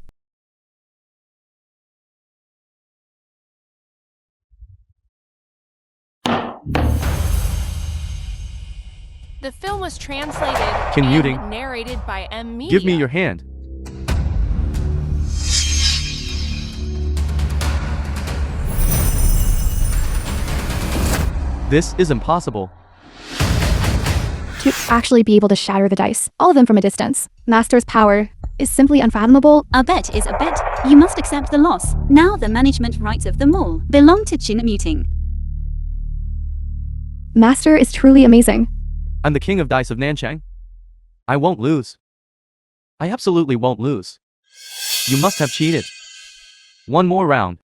The film was translated King and Muting. narrated by M Media. Give me your hand. This is impossible. To actually be able to shatter the dice, all of them from a distance. Master's power is simply unfathomable. A bet is a bet. You must accept the loss. Now the management rights of them all belong to Cine Muting. Master is truly amazing. I'm the king of dice of Nanchang. I won't lose. I absolutely won't lose. You must have cheated. One more round.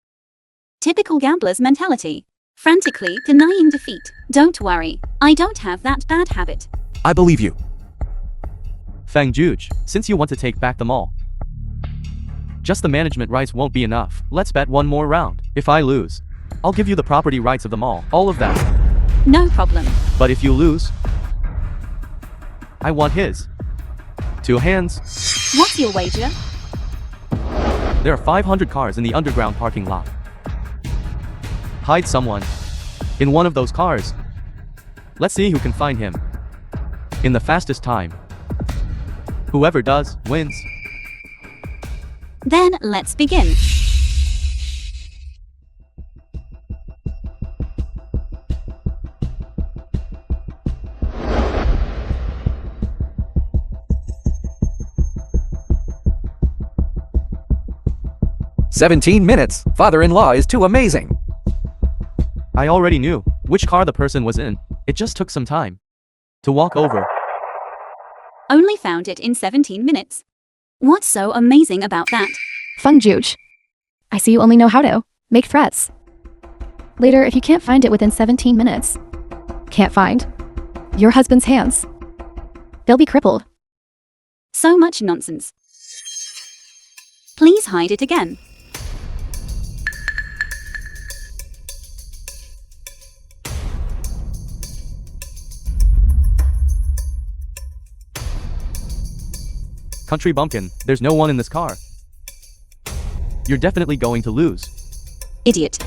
Typical gambler's mentality. Frantically denying defeat. Don't worry, I don't have that bad habit. I believe you. Feng Juge, since you want to take back them all, just the management rights won't be enough. Let's bet one more round. If I lose, I'll give you the property rights of them all of them. No problem. But if you lose, I want his. 2 hands. What's your wager? There are 500 cars in the underground parking lot. Hide someone in one of those cars. Let's see who can find him in the fastest time. Whoever does, wins. Then let's begin. "17 minutes. Father-in-law is too amazing." I already knew which car the person was in. It just took some time to walk over. Only found it in 17 minutes. What's so amazing about that? Feng Juge, I see you only know how to make threats. Later, if you can't find it within 17 minutes, can't find your husband's hands, they'll be crippled. So much nonsense. Please hide it again. Country bumpkin, there's no one in this car. You're definitely going to lose. Idiot.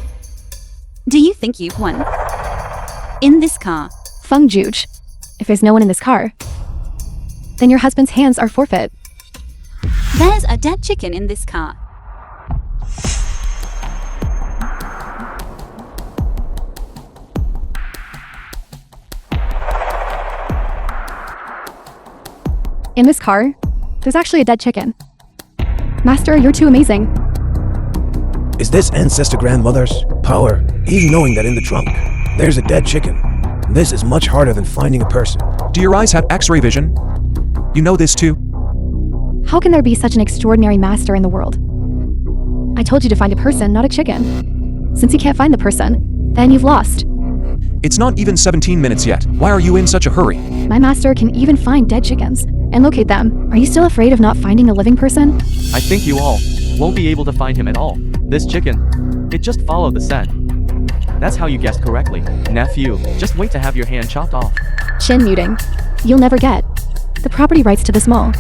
Do you think you've won? In this car. Feng Juge, if there's no one in this car, then your husband's hands are forfeit. There's a dead chicken in this car. In this car, there's actually a dead chicken. Master, you're too amazing. Is this ancestor grandmother's power, even knowing that in the trunk, there's a dead chicken? This is much harder than finding a person. Do your eyes have X-ray vision? You know this too? How can there be such an extraordinary master in the world? I told you to find a person, not a chicken. Since you can't find the person, then you've lost. It's not even 17 minutes yet. Why are you in such a hurry? My master can even find dead chickens and locate them. Are you still afraid of not finding a living person? I think you all won't be able to find him at all. This chicken, it just followed the scent. That's how you guessed correctly. Nephew, just wait to have your hand chopped off. Chin muting. You'll never get the property rights to this mall.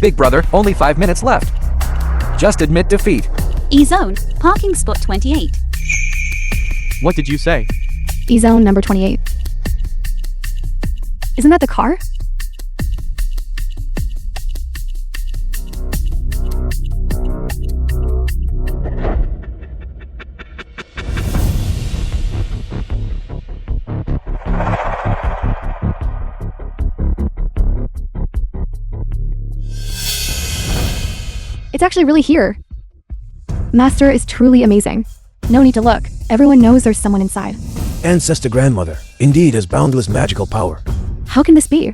Big brother, only 5 minutes left. Just admit defeat. E-Zone, parking spot 28. What did you say? E-Zone number 28. Isn't that the car? It's actually really here. Master is truly amazing. No need to look. Everyone knows there's someone inside. Ancestor grandmother indeed has boundless magical power. How can this be?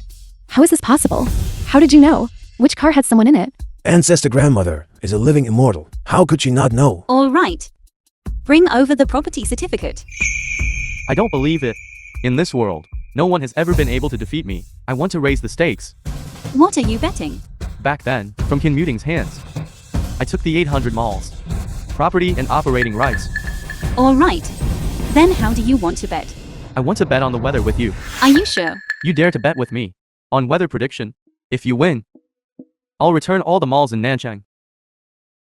How is this possible? How did you know? Which car had someone in it? Ancestor grandmother is a living immortal. How could she not know? All right. Bring over the property certificate. I don't believe it. In this world, no one has ever been able to defeat me. I want to raise the stakes. What are you betting? Back then, from Kin Muting's hands, I took the 800 malls, property and operating rights. All right. Then how do you want to bet? I want to bet on the weather with you. Are you sure? You dare to bet with me on weather prediction. If you win, I'll return all the malls in Nanchang.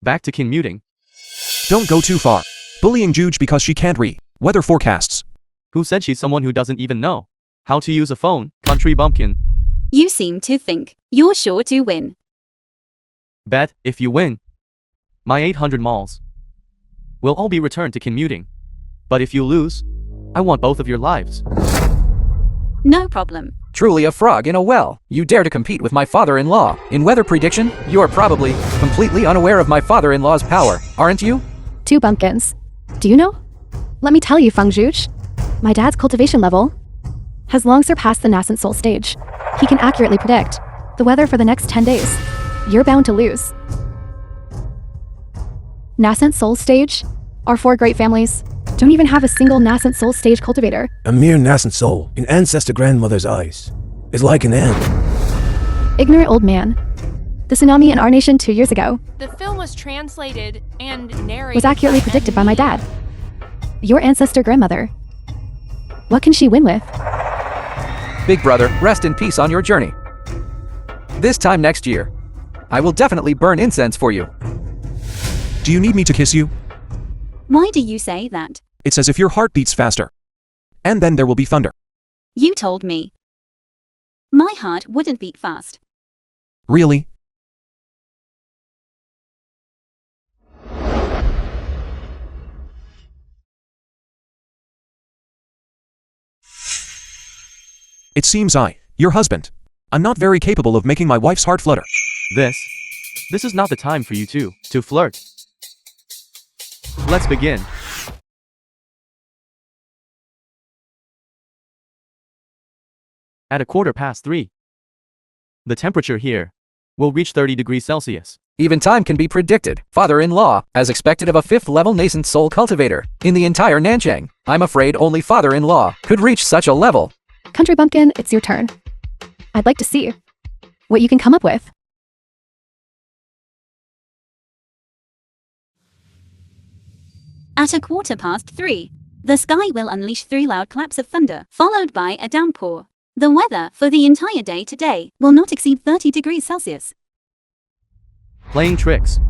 Back to Kin Muting. Don't go too far. Bullying Juge because she can't read weather forecasts. Who said she's someone who doesn't even know how to use a phone? Country bumpkin. You seem to think you're sure to win. Bet, if you win, my 800 malls will all be returned to Kin Muting. But if you lose, I want both of your lives. No problem. Truly a frog in a well. You dare to compete with my father-in-law. In weather prediction, you are probably completely unaware of my father-in-law's power, aren't you? 2 bumpkins. Do you know? Let me tell you, Feng Zhuge. My dad's cultivation level has long surpassed the nascent soul stage. He can accurately predict the weather for the next 10 days. You're bound to lose. Nascent soul stage? Our 4 great families don't even have a single nascent soul stage cultivator. A mere nascent soul in ancestor grandmother's eyes is like an ant. Ignorant old man. The tsunami in our nation 2 years ago The film was translated and narrated was accurately predicted by my dad. Your ancestor grandmother. What can she win with? Big brother, rest in peace on your journey. This time next year, I will definitely burn incense for you. Do you need me to kiss you? Why do you say that? It's as if your heart beats faster. And then there will be thunder. You told me. My heart wouldn't beat fast. Really? It seems your husband, I'm not very capable of making my wife's heart flutter. This is not the time for you to flirt. Let's begin. At 3:15, the temperature here will reach 30 degrees Celsius. Even time can be predicted. Father-in-law, as expected of a 5th-level nascent soul cultivator in the entire Nanchang. I'm afraid only father-in-law could reach such a level. Country bumpkin, it's your turn. I'd like to see what you can come up with. At 3:15, the sky will unleash 3 loud claps of thunder, followed by a downpour. The weather for the entire day today will not exceed 30 degrees Celsius. Playing tricks.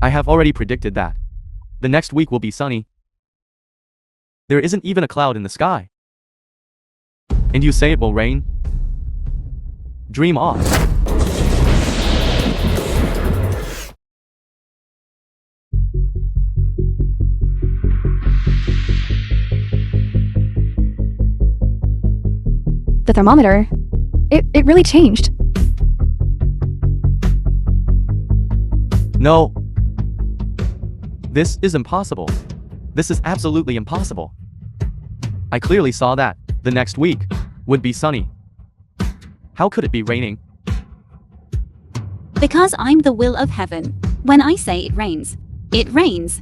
I have already predicted that. The next week will be sunny. There isn't even a cloud in the sky. And you say it will rain? Dream on. The thermometer, it really changed. No. This is impossible. This is absolutely impossible. I clearly saw that the next week would be sunny. How could it be raining? Because I'm the will of heaven. When I say it rains, it rains.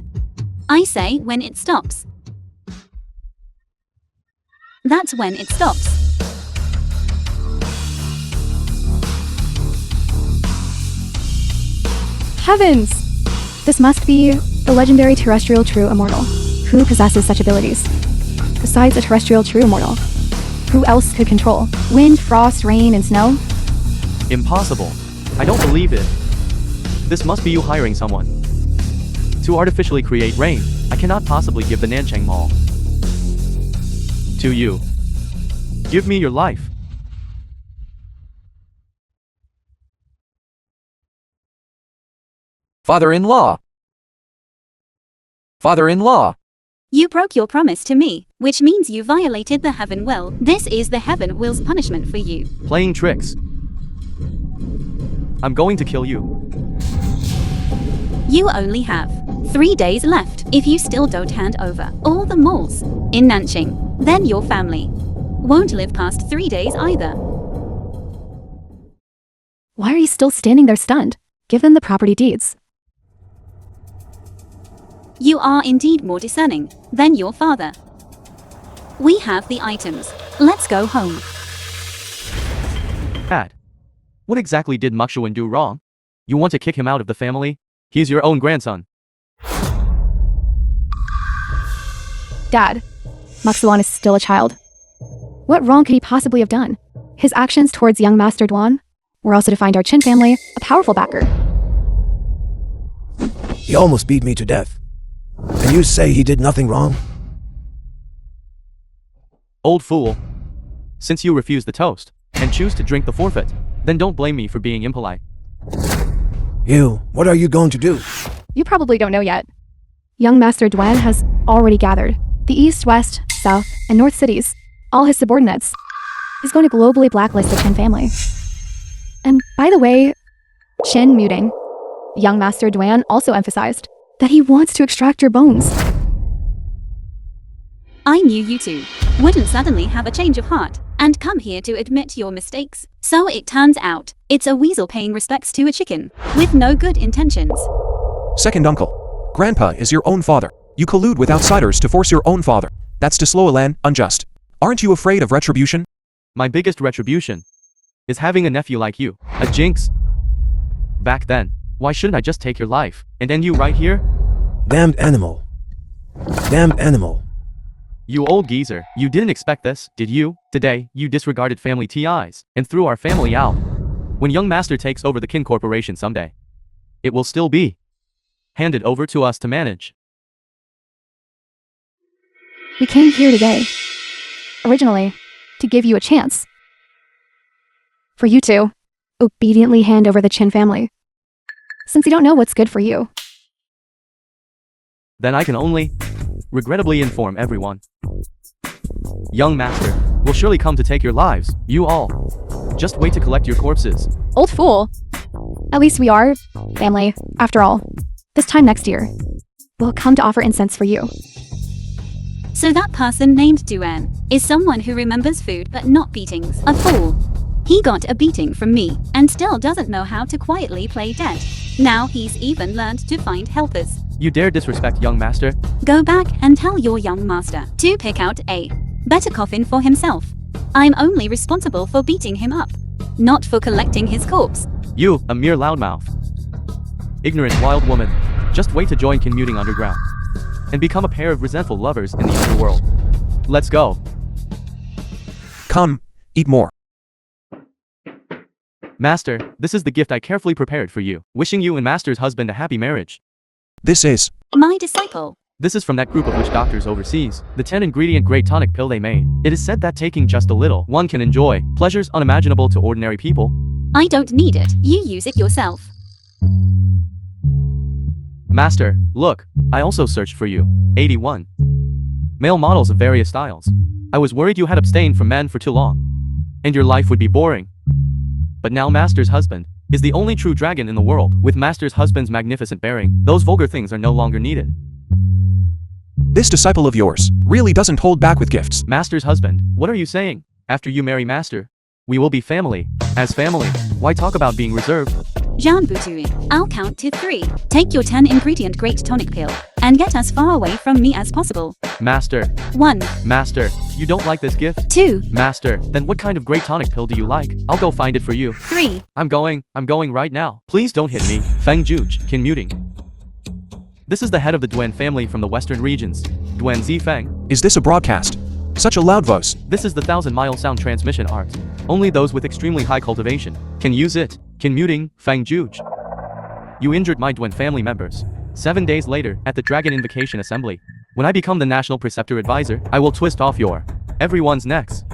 I say when it stops. That's when it stops. Heavens! This must be The legendary terrestrial true immortal. Who possesses such abilities? Besides a terrestrial true immortal, who else could control wind, frost, rain, and snow? Impossible. I don't believe it. This must be you hiring someone. To artificially create rain, I cannot possibly give the Nanchang Mall to you. Give me your life. Father-in-law. Father-in-law. You broke your promise to me, which means you violated the heaven will. This is the heaven will's punishment for you. Playing tricks. I'm going to kill you. You only have 3 days left. If you still don't hand over all the malls in Nanching, then your family won't live past 3 days either. Why are you still standing there stunned? Give them the property deeds. You are indeed more discerning than your father. We have the items. Let's go home. Dad, what exactly did Mukshuan do wrong? You want to kick him out of the family? He's your own grandson. Dad, Mukshuan is still a child. What wrong could he possibly have done? His actions towards young Master Duan were also to find our Chin family a powerful backer. He almost beat me to death. And you say he did nothing wrong? Old fool. Since you refuse the toast and choose to drink the forfeit, then don't blame me for being impolite. What are you going to do? You probably don't know yet. Young Master Duan has already gathered the East, West, South, and North cities, all his subordinates. He's going to globally blacklist the Chin family. And by the way, Chin muting. Young Master Duan also emphasized that he wants to extract your bones. I knew you two wouldn't suddenly have a change of heart and come here to admit your mistakes. So it turns out, it's a weasel paying respects to a chicken with no good intentions. Second uncle. Grandpa is your own father. You collude with outsiders to force your own father. That's to slow a land, unjust. Aren't you afraid of retribution? My biggest retribution is having a nephew like you, a jinx. Back then, why shouldn't I just take your life and end you right here? Damned animal. Damned animal. You old geezer, you didn't expect this, did you? Today, you disregarded family TIs and threw our family out. When young master takes over the Kin Corporation someday, it will still be handed over to us to manage. We came here today, originally, to give you a chance. For you to obediently hand over the Chin family, since you don't know what's good for you. Then I can only regrettably inform everyone. Young master will surely come to take your lives, you all. Just wait to collect your corpses. Old fool. At least we are family, after all. This time next year, we'll come to offer incense for you. So that person named Duan is someone who remembers food but not beatings. A fool. He got a beating from me and still doesn't know how to quietly play dead. Now he's even learned to find helpers. You dare disrespect young master? Go back and tell your young master to pick out a better coffin for himself. I'm only responsible for beating him up, not for collecting his corpse. You, a mere loudmouth. Ignorant wild woman. Just wait to join commuting underground and become a pair of resentful lovers in the underworld. Let's go. Come, eat more. Master, this is the gift I carefully prepared for you, wishing you and Master's husband a happy marriage. This is My disciple. This is from that group of witch doctors overseas, the 10-ingredient great tonic pill they made. It is said that taking just a little, one can enjoy pleasures unimaginable to ordinary people. I don't need it. You use it yourself. Master, look, I also searched for you. 81. Male models of various styles. I was worried you had abstained from men for too long, and your life would be boring. But now Master's husband is the only true dragon in the world. With Master's husband's magnificent bearing, those vulgar things are no longer needed. this disciple of yours really doesn't hold back with gifts. Master's husband, what are you saying? After you marry Master, we will be family. As family, why talk about being reserved? Jean Boutuin, I'll count to 3. Take your 10-ingredient great tonic pill and get as far away from me as possible. Master. 1, Master, you don't like this gift? 2, Master, then what kind of great tonic pill do you like? I'll go find it for you. 3. I'm going right now. Please don't hit me. Feng Juge, Kin muting. This is the head of the Duan family from the western regions, Duan Zifeng. Is this a broadcast? Such a loud voice. This is the 1,000-mile sound transmission art. Only those with extremely high cultivation can use it. Qin Muting, Fang Juge. You injured my Duan family members. 7 days later, at the Dragon Invocation Assembly, when I become the National Preceptor Advisor, I will twist off everyone's necks.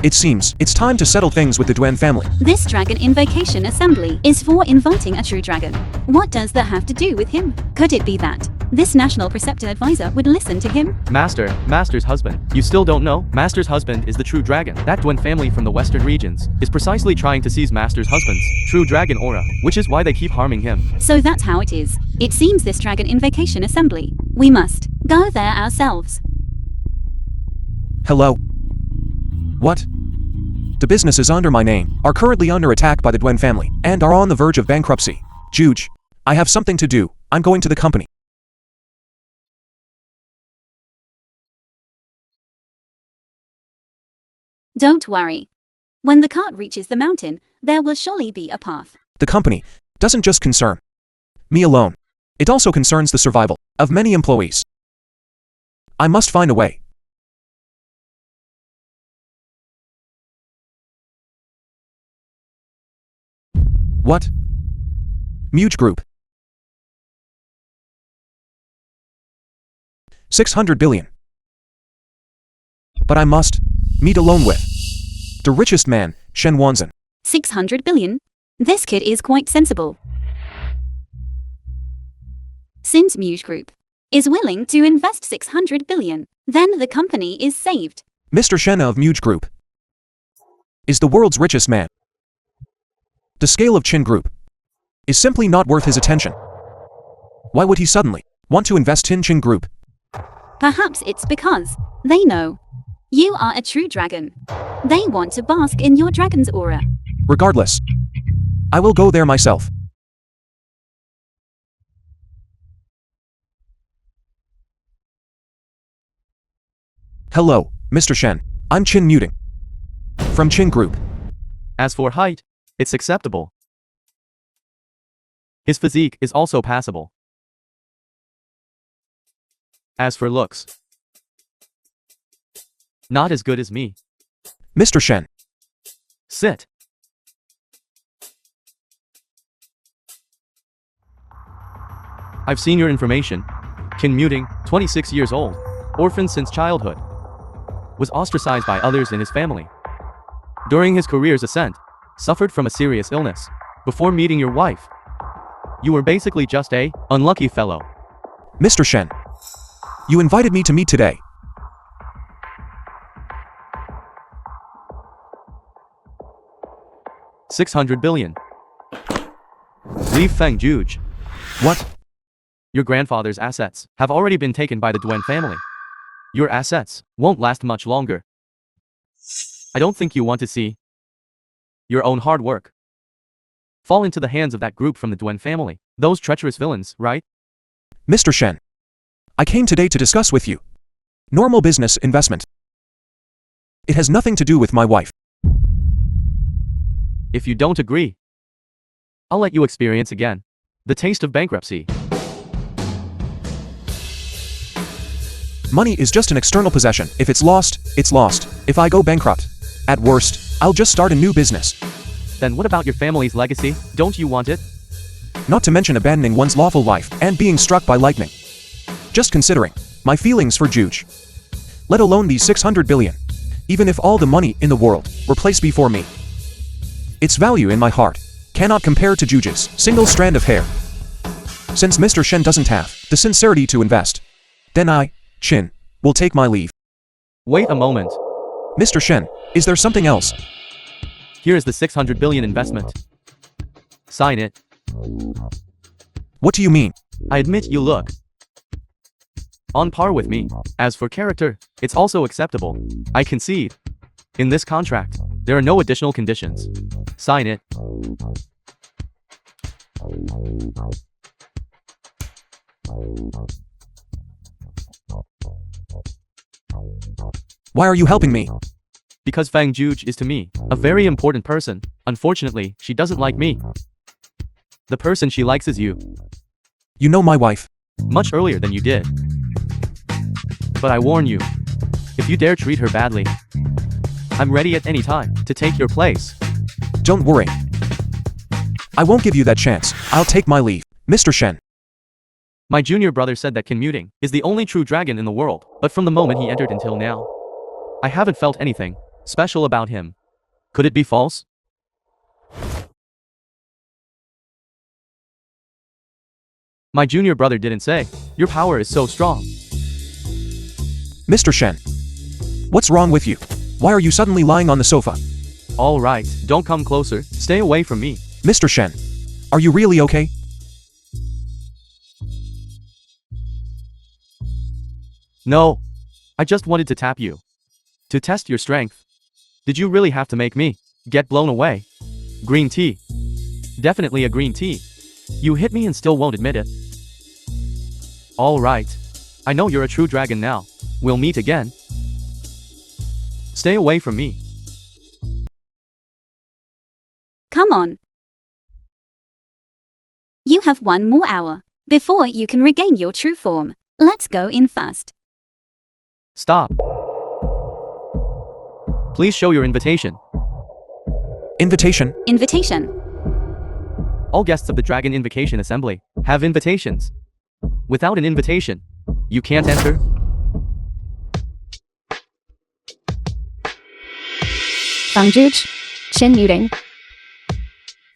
It seems it's time to settle things with the Duan family. This Dragon Invocation Assembly is for inviting a true dragon. What does that have to do with him? Could it be that this National Preceptor Advisor would listen to him? Master's husband. You still don't know? Master's husband is the true dragon. That Duan family from the western regions is precisely trying to seize Master's husband's true dragon aura, which is why they keep harming him. So that's how it is. It seems this Dragon Invocation Assembly. We must go there ourselves. Hello? What? The businesses under my name are currently under attack by the Duan family and are on the verge of bankruptcy. Juge, I have something to do. I'm going to the company. Don't worry. When the cart reaches the mountain, there will surely be a path. The company doesn't just concern me alone. It also concerns the survival of many employees. I must find a way. What? Muge Group. 600 billion. But I must meet alone with the richest man, Shen Wanzhen. 600 billion? This kid is quite sensible. Since Muge Group is willing to invest 600 billion, then the company is saved. Mr. Shen of Muge Group is the world's richest man. The scale of Qin Group is simply not worth his attention. Why would he suddenly want to invest in Qin Group? Perhaps it's because they know you are a true dragon. They want to bask in your dragon's aura. Regardless, I will go there myself. Hello, Mr. Shen. I'm Qin Muting from Qin Group. As for height, it's acceptable. His physique is also passable. As for looks, not as good as me. Mr. Shen, Sit. I've seen your information. Qin Muting, 26 years old, orphan since childhood, was ostracized by others in his family. During his career's ascent, suffered from a serious illness. Before meeting your wife, you were basically just a unlucky fellow. Mr. Shen, you invited me to meet today. $600 billion. Leave Feng Juge. What? Your grandfather's assets have already been taken by the Duan family. Your assets won't last much longer. I don't think you want to see your own hard work fall into the hands of that group from the Duan family. Those treacherous villains, right? Mr. Shen, I came today to discuss with you normal business investment. It has nothing to do with my wife. If you don't agree, I'll let you experience again the taste of bankruptcy. Money is just an external possession. If it's lost, it's lost. If I go bankrupt, at worst, I'll just start a new business. Then what about your family's legacy? Don't you want it? Not to mention abandoning one's lawful wife and being struck by lightning. Just considering my feelings for Juge. Let alone these 600 billion. Even if all the money in the world were placed before me, its value in my heart cannot compare to Juge's single strand of hair. Since Mr. Shen doesn't have the sincerity to invest, then I, Qin, will take my leave. Wait a moment. Mr. Shen, is there something else? Here is the 600 billion investment. Sign it. What do you mean? I admit you look on par with me. As for character, it's also acceptable. I concede. In this contract, there are no additional conditions. Sign it. Why are you helping me? Because Fang Juge is to me a very important person. Unfortunately, she doesn't like me. The person she likes is you. You know my wife. Much earlier than you did. But I warn you, if you dare treat her badly, I'm ready at any time to take your place. Don't worry. I won't give you that chance. I'll take my leave. Mr. Shen. My junior brother said that Muting is the only true dragon in the world, but from the moment he entered until now, I haven't felt anything special about him. Could it be false? My junior brother didn't say. Your power is so strong. Mr. Shen. What's wrong with you? Why are you suddenly lying on the sofa? All right, don't come closer. Stay away from me. Mr. Shen. Are you really okay? No. I just wanted to tap you. To test your strength. Did you really have to make me get blown away? Green tea. Definitely a green tea. You hit me and still won't admit it. All right. I know you're a true dragon now. We'll meet again. Stay away from me. Come on. You have 1 more hour before you can regain your true form. Let's go in fast. Stop. Please show your invitation. Invitation? Invitation. All guests of the Dragon Invocation Assembly have invitations. Without an invitation, you can't enter. Fangjuj, Chin Muting.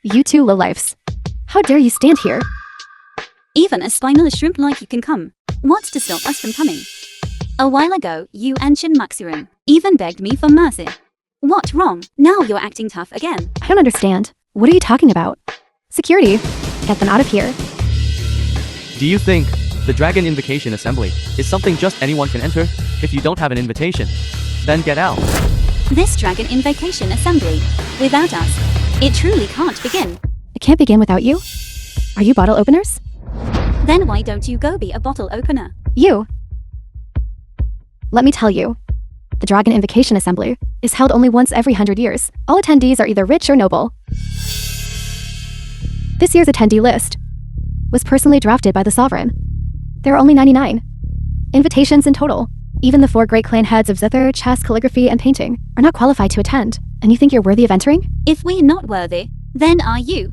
You two lowlifes. How dare you stand here? Even a spineless shrimp like you can come. What's to stop us from coming? A while ago, you and Shin Maxurin even begged me for mercy. What wrong? Now you're acting tough again. I don't understand. What are you talking about? Security, get them out of here. Do you think the Dragon Invocation Assembly is something just anyone can enter? If you don't have an invitation, then get out. This Dragon Invocation Assembly, without us, it truly can't begin. It can't begin without you? Are you bottle openers? Then why don't you go be a bottle opener? You. Let me tell you. The Dragon Invocation Assembly is held only once every 100 years. All attendees are either rich or noble. This year's attendee list was personally drafted by the Sovereign. There are only 99 invitations in total. Even the 4 great clan heads of zither, chess, calligraphy, and painting are not qualified to attend. And you think you're worthy of entering? If we're not worthy, then are you?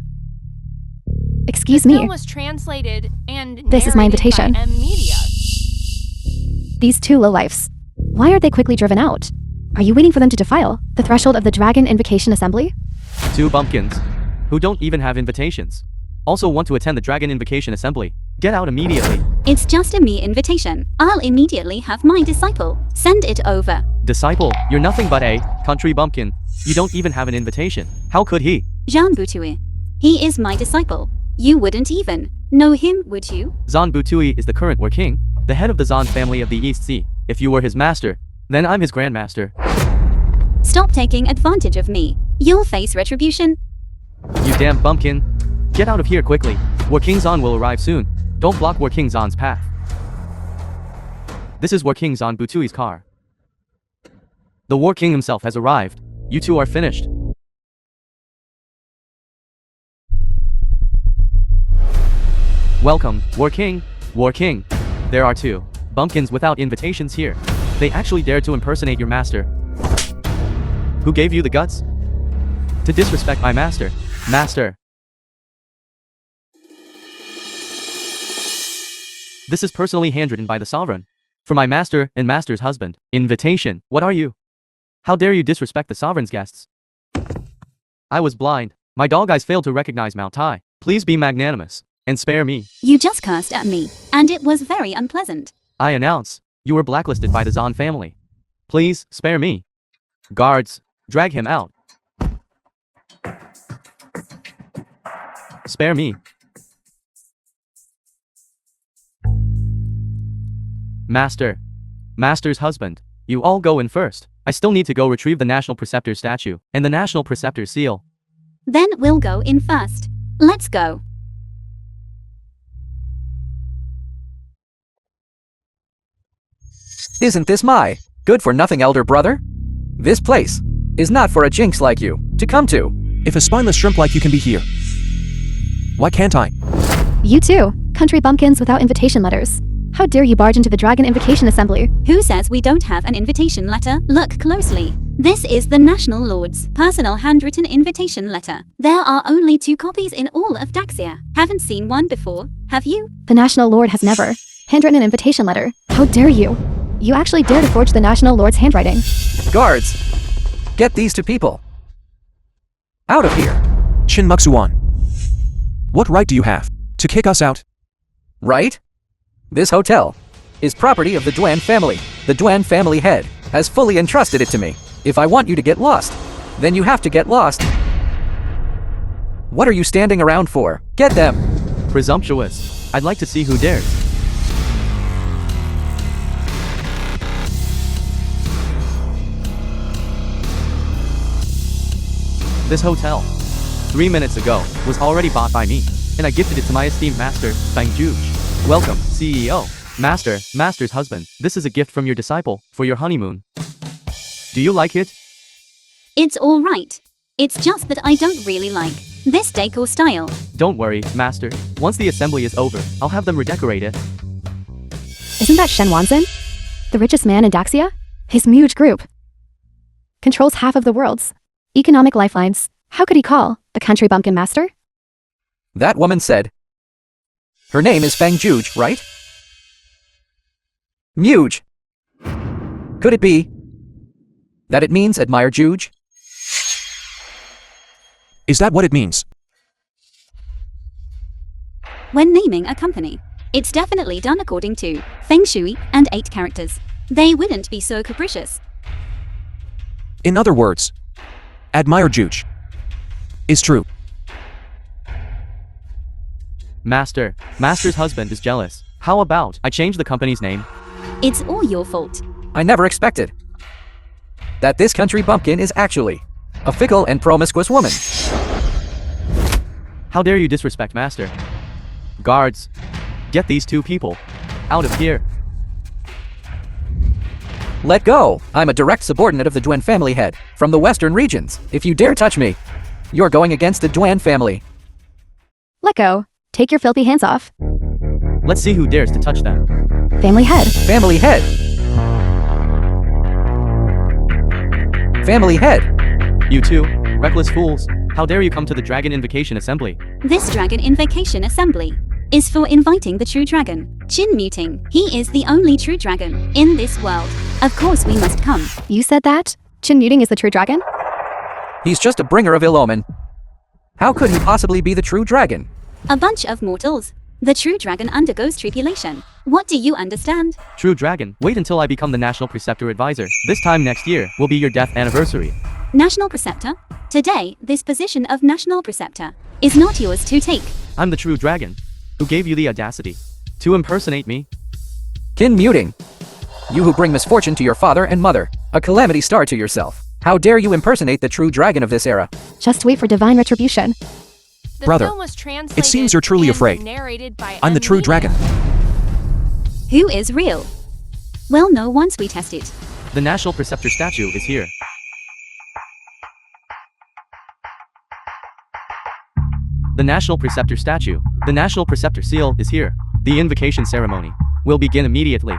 Excuse The me. film was translated and This is my narrated invitation. by M Media. These two lowlifes. Why aren't they quickly driven out? Are you waiting for them to defile the threshold of the Dragon Invocation Assembly? 2 bumpkins who don't even have invitations also want to attend the Dragon Invocation Assembly. Get out immediately. It's just a mere invitation. I'll immediately have my disciple send it over. Disciple, you're nothing but a country bumpkin. You don't even have an invitation. How could he? Jean Boutoué. He is my disciple. You wouldn't even know him, would you? Zan Butui is the current war king, the head of the Zan family of the East Sea. If you were his master, then I'm his grandmaster. Stop taking advantage of me. You'll face retribution. You damn bumpkin. Get out of here quickly. War King Zan will arrive soon. Don't block War King Zan's path. This is War King Zan Butui's car. The War King himself has arrived. You two are finished. Welcome, War King. War King. There are 2 bumpkins without invitations here. They actually dared to impersonate your master. Who gave you the guts to disrespect my master? Master. This is personally handwritten by the Sovereign. For my master and master's husband. Invitation. What are you? How dare you disrespect the Sovereign's guests? I was blind. My dog eyes failed to recognize Mount Tai. Please be magnanimous and spare me. You just cursed at me, and it was very unpleasant. I announce, you were blacklisted by the Zan family. Please, spare me. Guards, drag him out. Spare me. Master. Master's husband. You all go in first. I still need to go retrieve the National Preceptor's statue and the National Preceptor's seal. Then we'll go in first. Let's go. Isn't this my good-for-nothing elder brother? This place is not for a jinx like you to come to. If a spineless shrimp like you can be here, why can't I? You too. Country bumpkins without invitation letters. How dare you barge into the Dragon Invocation Assembly? Who says we don't have an invitation letter? Look closely. This is the National Lord's personal handwritten invitation letter. There are only 2 copies in all of Daxia. Haven't seen one before, have you? The National Lord has never handwritten an invitation letter. How dare you? You actually dare to forge the National Lord's handwriting. Guards! Get these 2 people out of here. Chin Muxuan. What right do you have to kick us out? Right? This hotel is property of the Duan family. The Duan family head has fully entrusted it to me. If I want you to get lost, then you have to get lost. What are you standing around for? Get them! Presumptuous. I'd like to see who dares. This hotel, 3 minutes ago, was already bought by me, and I gifted it to my esteemed master, Fang Juge. Welcome, CEO. Master's husband. This is a gift from your disciple, for your honeymoon. Do you like it? It's alright. It's just that I don't really like this decor style. Don't worry, Master. Once the assembly is over, I'll have them redecorate it. Isn't that Shen Wanzhen? The richest man in Daxia? His huge group controls half of the world's economic lifelines. How could he call the country bumpkin master? That woman said. Her name is Fang Juge, right? Muge. Could it be that it means admire Juge? Is that what it means? When naming a company, it's definitely done according to Feng Shui and 8 characters. They wouldn't be so capricious. In other words, admire Juge. Is true. Master's husband is jealous. How about I change the company's name? It's all your fault. I never expected that this country bumpkin is actually a fickle and promiscuous woman. How dare you disrespect Master? Guards, get these 2 people out of here. Let go! I'm a direct subordinate of the Duan family head from the western regions. If you dare touch me, you're going against the Duan family. Let go. Take your filthy hands off. Let's see who dares to touch them. Family head. Family head! Family head! You 2, reckless fools. How dare you come to the Dragon Invocation Assembly? This Dragon Invocation Assembly is for inviting the true dragon, Chin Muting. He is the only true dragon in this world. Of course we must come. You said that? Chin Muting is the true dragon? He's just a bringer of ill omen. How could he possibly be the true dragon? A bunch of mortals. The true dragon undergoes tribulation. What do you understand? True Dragon, wait until I become the National Preceptor Advisor. This time next year will be your death anniversary. National Preceptor? Today, this position of National Preceptor is not yours to take. I'm the true dragon. Who gave you the audacity to impersonate me? Kin Muting. You who bring misfortune to your father and mother, a calamity star to yourself. How dare you impersonate the true dragon of this era? Just wait for divine retribution. The Brother, film was translated it seems you're truly and afraid. narrated by I'm the true dragon. Who is real? We'll know once we test it. The National Preceptor statue is here. The National Preceptor statue. The National Preceptor seal is here. The invocation ceremony will begin immediately.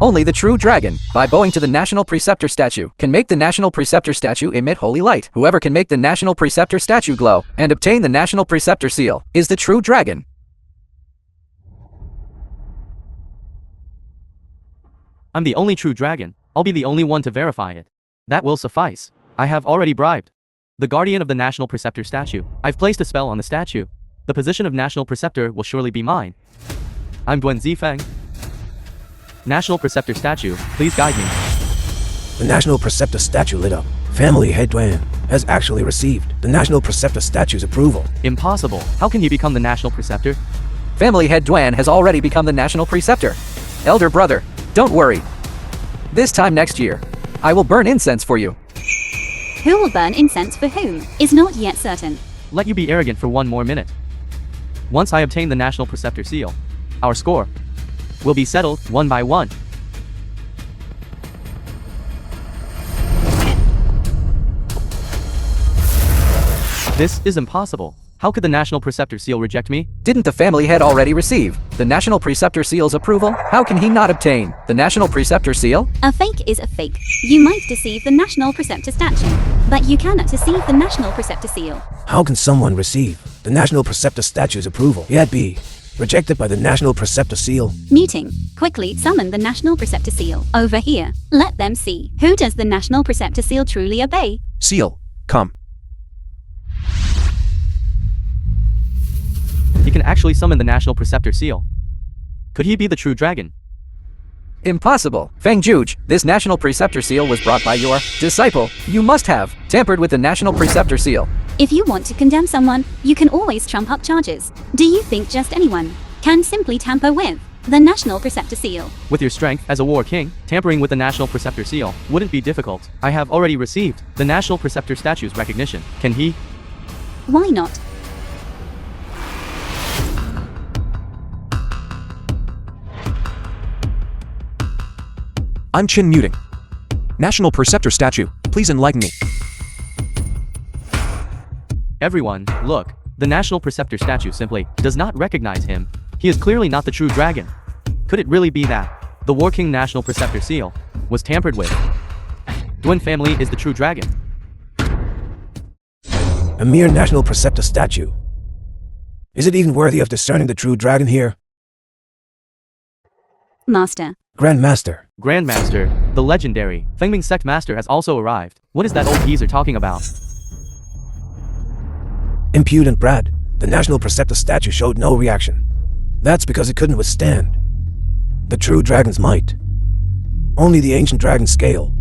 Only the true dragon, by bowing to the National Preceptor statue, can make the National Preceptor statue emit holy light. Whoever can make the National Preceptor statue glow and obtain the National Preceptor seal is the true dragon. I'm the only true dragon. I'll be the only one to verify it. That will suffice. I have already bribed the guardian of the National Preceptor statue. I've placed a spell on the statue. The position of National Preceptor will surely be mine. I'm Duan Zifeng. National Preceptor statue, please guide me. The National Preceptor statue lit up. Family Head Duan has actually received the National Preceptor statue's approval. Impossible. How can he become the National Preceptor? Family Head Duan has already become the National Preceptor. Elder brother, don't worry. This time next year, I will burn incense for you. Who will burn incense for whom is not yet certain. Let you be arrogant for one more minute. Once I obtain the National Preceptor seal, our score will be settled one by one. This is impossible. How could the National Preceptor Seal reject me? Didn't the family head already receive the National Preceptor Seal's approval? How can he not obtain the National Preceptor Seal? A fake is a fake. You might deceive the National Preceptor statue, but you cannot deceive the National Preceptor seal. How can someone receive the National Preceptor statue's approval, yet be rejected by the National Preceptor seal? Muting. Quickly summon the National Preceptor seal. Over here. Let them see. Who does the National Preceptor seal truly obey? Seal, come. He can actually summon the National Preceptor Seal. Could he be the true dragon? Impossible. Feng Juge, this National Preceptor Seal was brought by your disciple. You must have tampered with the National Preceptor Seal. If you want to condemn someone, you can always trump up charges. Do you think just anyone can simply tamper with the National Preceptor seal? With your strength as a war king, tampering with the National Preceptor Seal wouldn't be difficult. I have already received the National Preceptor statue's recognition. Can he? Why not? I'm Chin muting. National Preceptor statue, please enlighten me. Everyone, look. The National Preceptor statue simply does not recognize him. He is clearly not the true dragon. Could it really be that the War King National Preceptor Seal was tampered with? Dwayne family is the true dragon. A mere National Preceptor statue. Is it even worthy of discerning the true dragon here? Master. Grandmaster. Grandmaster, the legendary Fengming Sect Master has also arrived. What is that old geezer talking about? Impudent Brad. The National Preceptor statue showed no reaction. That's because it couldn't withstand the true dragon's might. Only the ancient dragon scale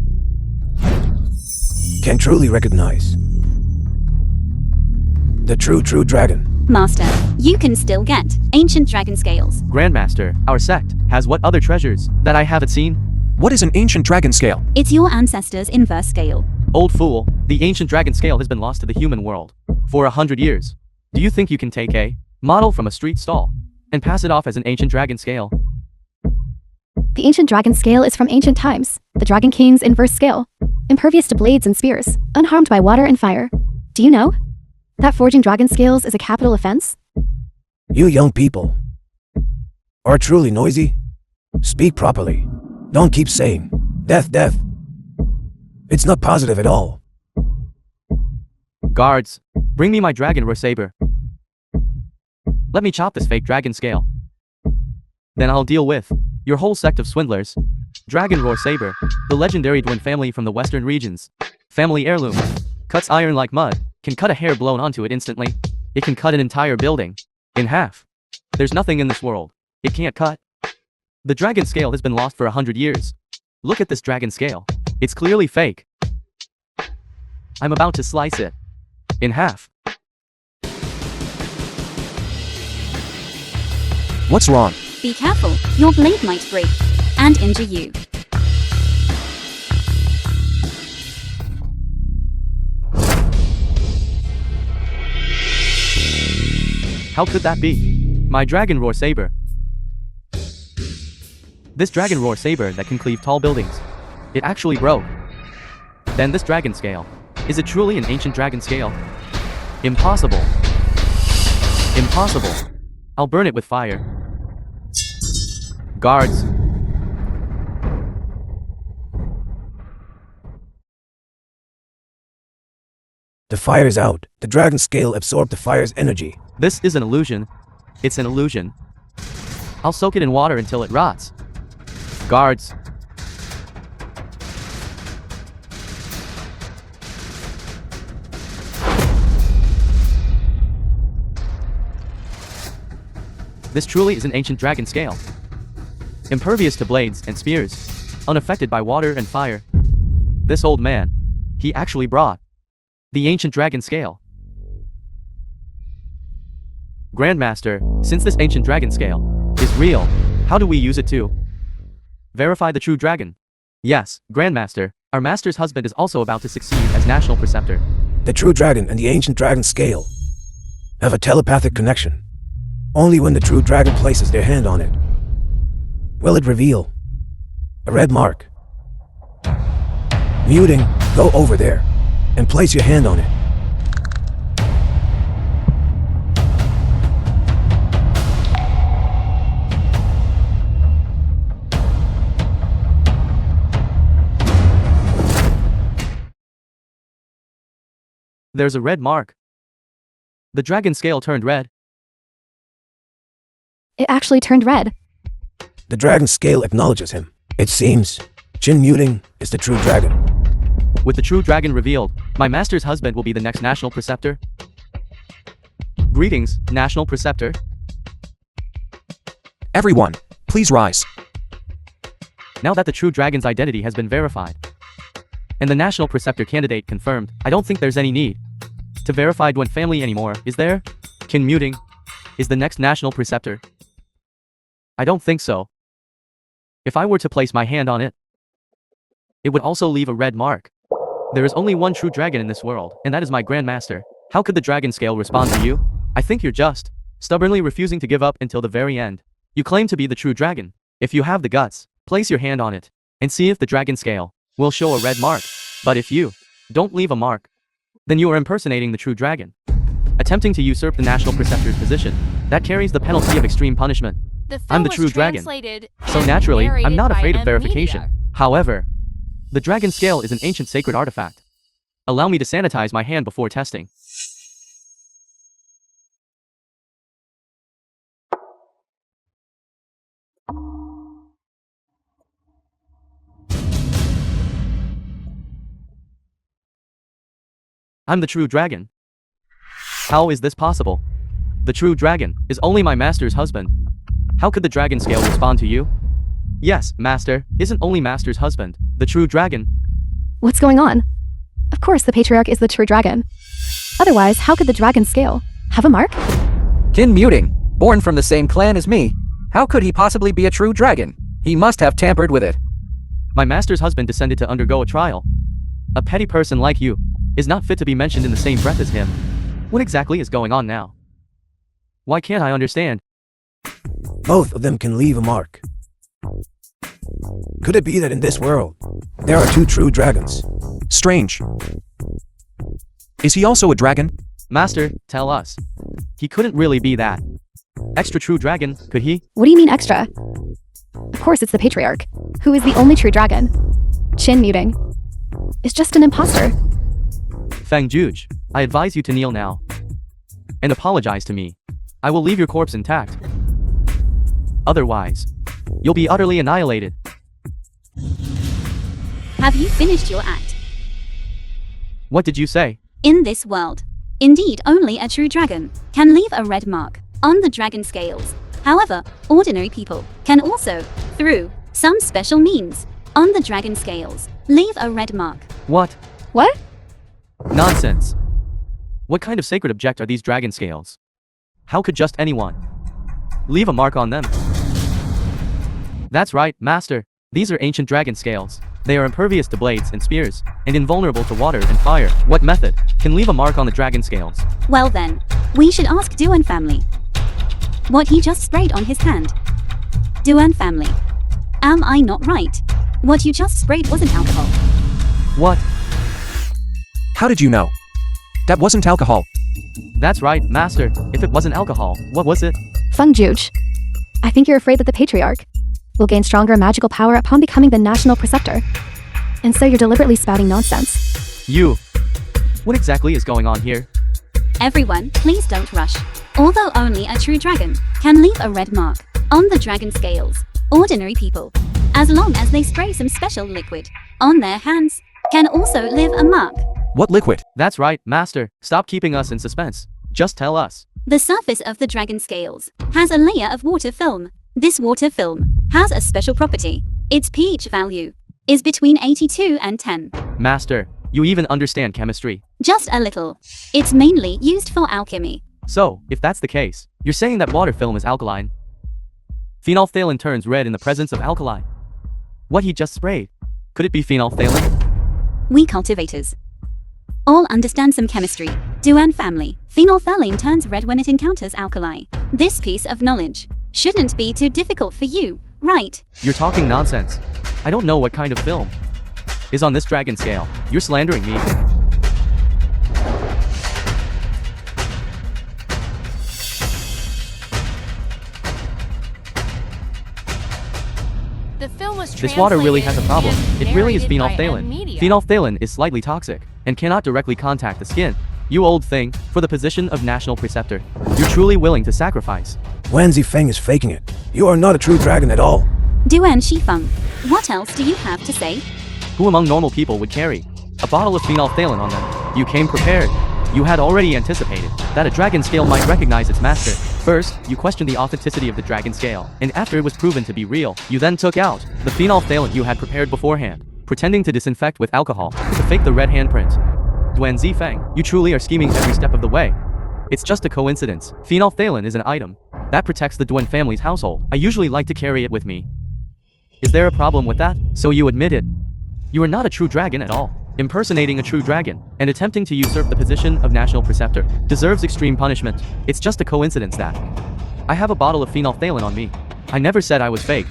can truly recognize the true dragon. Master, you can still get ancient dragon scales. Grandmaster, our sect has what other treasures that I haven't seen? What is an ancient dragon scale? It's your ancestors' inverse scale. Old fool, the ancient dragon scale has been lost to the human world for 100 years. Do you think you can take a model from a street stall and pass it off as an ancient dragon scale? The ancient dragon scale is from ancient times. The Dragon King's inverse scale. Impervious to blades and spears, unharmed by water and fire. Do you know that forging dragon scales is a capital offense? You young people are truly noisy. Speak properly. Don't keep saying, death, death. It's not positive at all. Guards, bring me my dragon roar saber. Let me chop this fake dragon scale. Then I'll deal with your whole sect of swindlers. Dragon roar saber, the legendary Dwayne family from the western regions. Family heirloom. Cuts iron like mud. Can cut a hair blown onto it instantly. It can cut an entire building in half. There's nothing in this world it can't cut. The dragon scale has been lost for 100 years. Look at this dragon scale. It's clearly fake. I'm about to slice it in half. What's wrong? Be careful, your blade might break and injure you. How could that be? My dragon roar saber. This dragon roar saber that can cleave tall buildings. It actually broke. Then this dragon scale. Is it truly an ancient dragon scale? Impossible. Impossible. I'll burn it with fire. Guards. The fire is out. The dragon scale absorbed the fire's energy. This is an illusion. It's an illusion. I'll soak it in water until it rots. Guards. This truly is an ancient dragon scale. Impervious to blades and spears. Unaffected by water and fire. This old man. He actually brought the ancient dragon scale. Grandmaster, since this ancient dragon scale is real, how do we use it to verify the true dragon? Yes, Grandmaster, our master's husband is also about to succeed as National Preceptor. The true dragon and the ancient dragon scale have a telepathic connection. Only when the true dragon places their hand on it will it reveal a red mark. Muting, go over there and place your hand on it. There's a red mark. The dragon scale turned red. It actually turned red. The dragon scale acknowledges him. It seems Chin Muting is the true dragon. With the true dragon revealed, my master's husband will be the next national preceptor. Greetings, national preceptor. Everyone, please rise. Now that the true dragon's identity has been verified, and the national preceptor candidate confirmed, I don't think there's any need to verify Dwen family anymore, is there? Chin Muting is the next national preceptor. I don't think so. If I were to place my hand on it, it would also leave a red mark. There is only one true dragon in this world, and that is my grandmaster. How could the dragon scale respond to you? I think you're just stubbornly refusing to give up until the very end. You claim to be the true dragon. If you have the guts, place your hand on it and see if the dragon scale will show a red mark. But if you don't leave a mark, then you are impersonating the true dragon, attempting to usurp the national preceptor's position. That carries the penalty of extreme punishment. The film I'm the was true dragon, translated so and naturally, I'm narrated not by afraid of M verification. Media. However, the dragon scale is an ancient sacred artifact. Allow me to sanitize my hand before testing. I'm the true dragon. How is this possible? The true dragon is only my master's husband. How could the dragon scale respond to you? Yes, master, isn't only master's husband, the true dragon. What's going on? Of course the patriarch is the true dragon. Otherwise, how could the dragon scale have a mark? Chin Muting, born from the same clan as me. How could he possibly be a true dragon? He must have tampered with it. My master's husband descended to undergo a trial. A petty person like you is not fit to be mentioned in the same breath as him. What exactly is going on now? Why can't I understand? Both of them can leave a mark. Could it be that in this world, there are two true dragons? Strange. Is he also a dragon? Master, tell us. He couldn't really be that extra true dragon, could he? What do you mean extra? Of course it's the patriarch, who is the only true dragon. Chin Muting is just an imposter. Feng Juge, I advise you to kneel now and apologize to me. I will leave your corpse intact. Otherwise, you'll be utterly annihilated. Have you finished your act? What did you say? In this world, indeed only a true dragon can leave a red mark on the dragon scales. However, ordinary people can also, through some special means, on the dragon scales, leave a red mark. What? What? Nonsense. What kind of sacred object are these dragon scales? How could just anyone leave a mark on them? That's right, master. These are ancient dragon scales. They are impervious to blades and spears, and invulnerable to water and fire. What method can leave a mark on the dragon scales? Well then, we should ask Duan family what he just sprayed on his hand. Duan family, am I not right? What you just sprayed wasn't alcohol. What? How did you know? That wasn't alcohol. That's right, master. If it wasn't alcohol, what was it? Feng Juge, I think you're afraid that the patriarch will gain stronger magical power upon becoming the national preceptor. And so you're deliberately spouting nonsense. You. What exactly is going on here? Everyone, please don't rush. Although only a true dragon can leave a red mark on the dragon scales, ordinary people, as long as they spray some special liquid on their hands, can also leave a mark. What liquid? That's right, master. Stop keeping us in suspense. Just tell us. The surface of the dragon scales has a layer of water film. This water film has a special property. Its pH value is between 82 and 10. Master, you even understand chemistry. Just a little. It's mainly used for alchemy. So, if that's the case, you're saying that water film is alkaline. Phenolphthalein turns red in the presence of alkali. What he just sprayed, could it be phenolphthalein? We cultivators all understand some chemistry. Duan family, phenolphthalein turns red when it encounters alkali. This piece of knowledge shouldn't be too difficult for you, right? You're talking nonsense. I don't know what kind of film is on this dragon scale. You're slandering me. The film was This water really has a problem. translated It really is and narrated by M phenolphthalein. Media. Phenolphthalein is slightly toxic and cannot directly contact the skin. You old thing, for the position of national preceptor, you're truly willing to sacrifice. Wen Zifeng is faking it. You are not a true dragon at all. Duan Shifeng, what else do you have to say? Who among normal people would carry a bottle of phenolphthalein on them? You came prepared. You had already anticipated that a dragon scale might recognize its master. First, you questioned the authenticity of the dragon scale, and after it was proven to be real, you then took out the phenolphthalein you had prepared beforehand, pretending to disinfect with alcohol to fake the red handprint. Duan Zifeng, you truly are scheming every step of the way. It's just a coincidence. Phenolphthalein is an item that protects the Duan family's household. I usually like to carry it with me. Is there a problem with that? So you admit it. You are not a true dragon at all. Impersonating a true dragon and attempting to usurp the position of national preceptor deserves extreme punishment. It's just a coincidence that I have a bottle of phenolphthalein on me. I never said I was fake.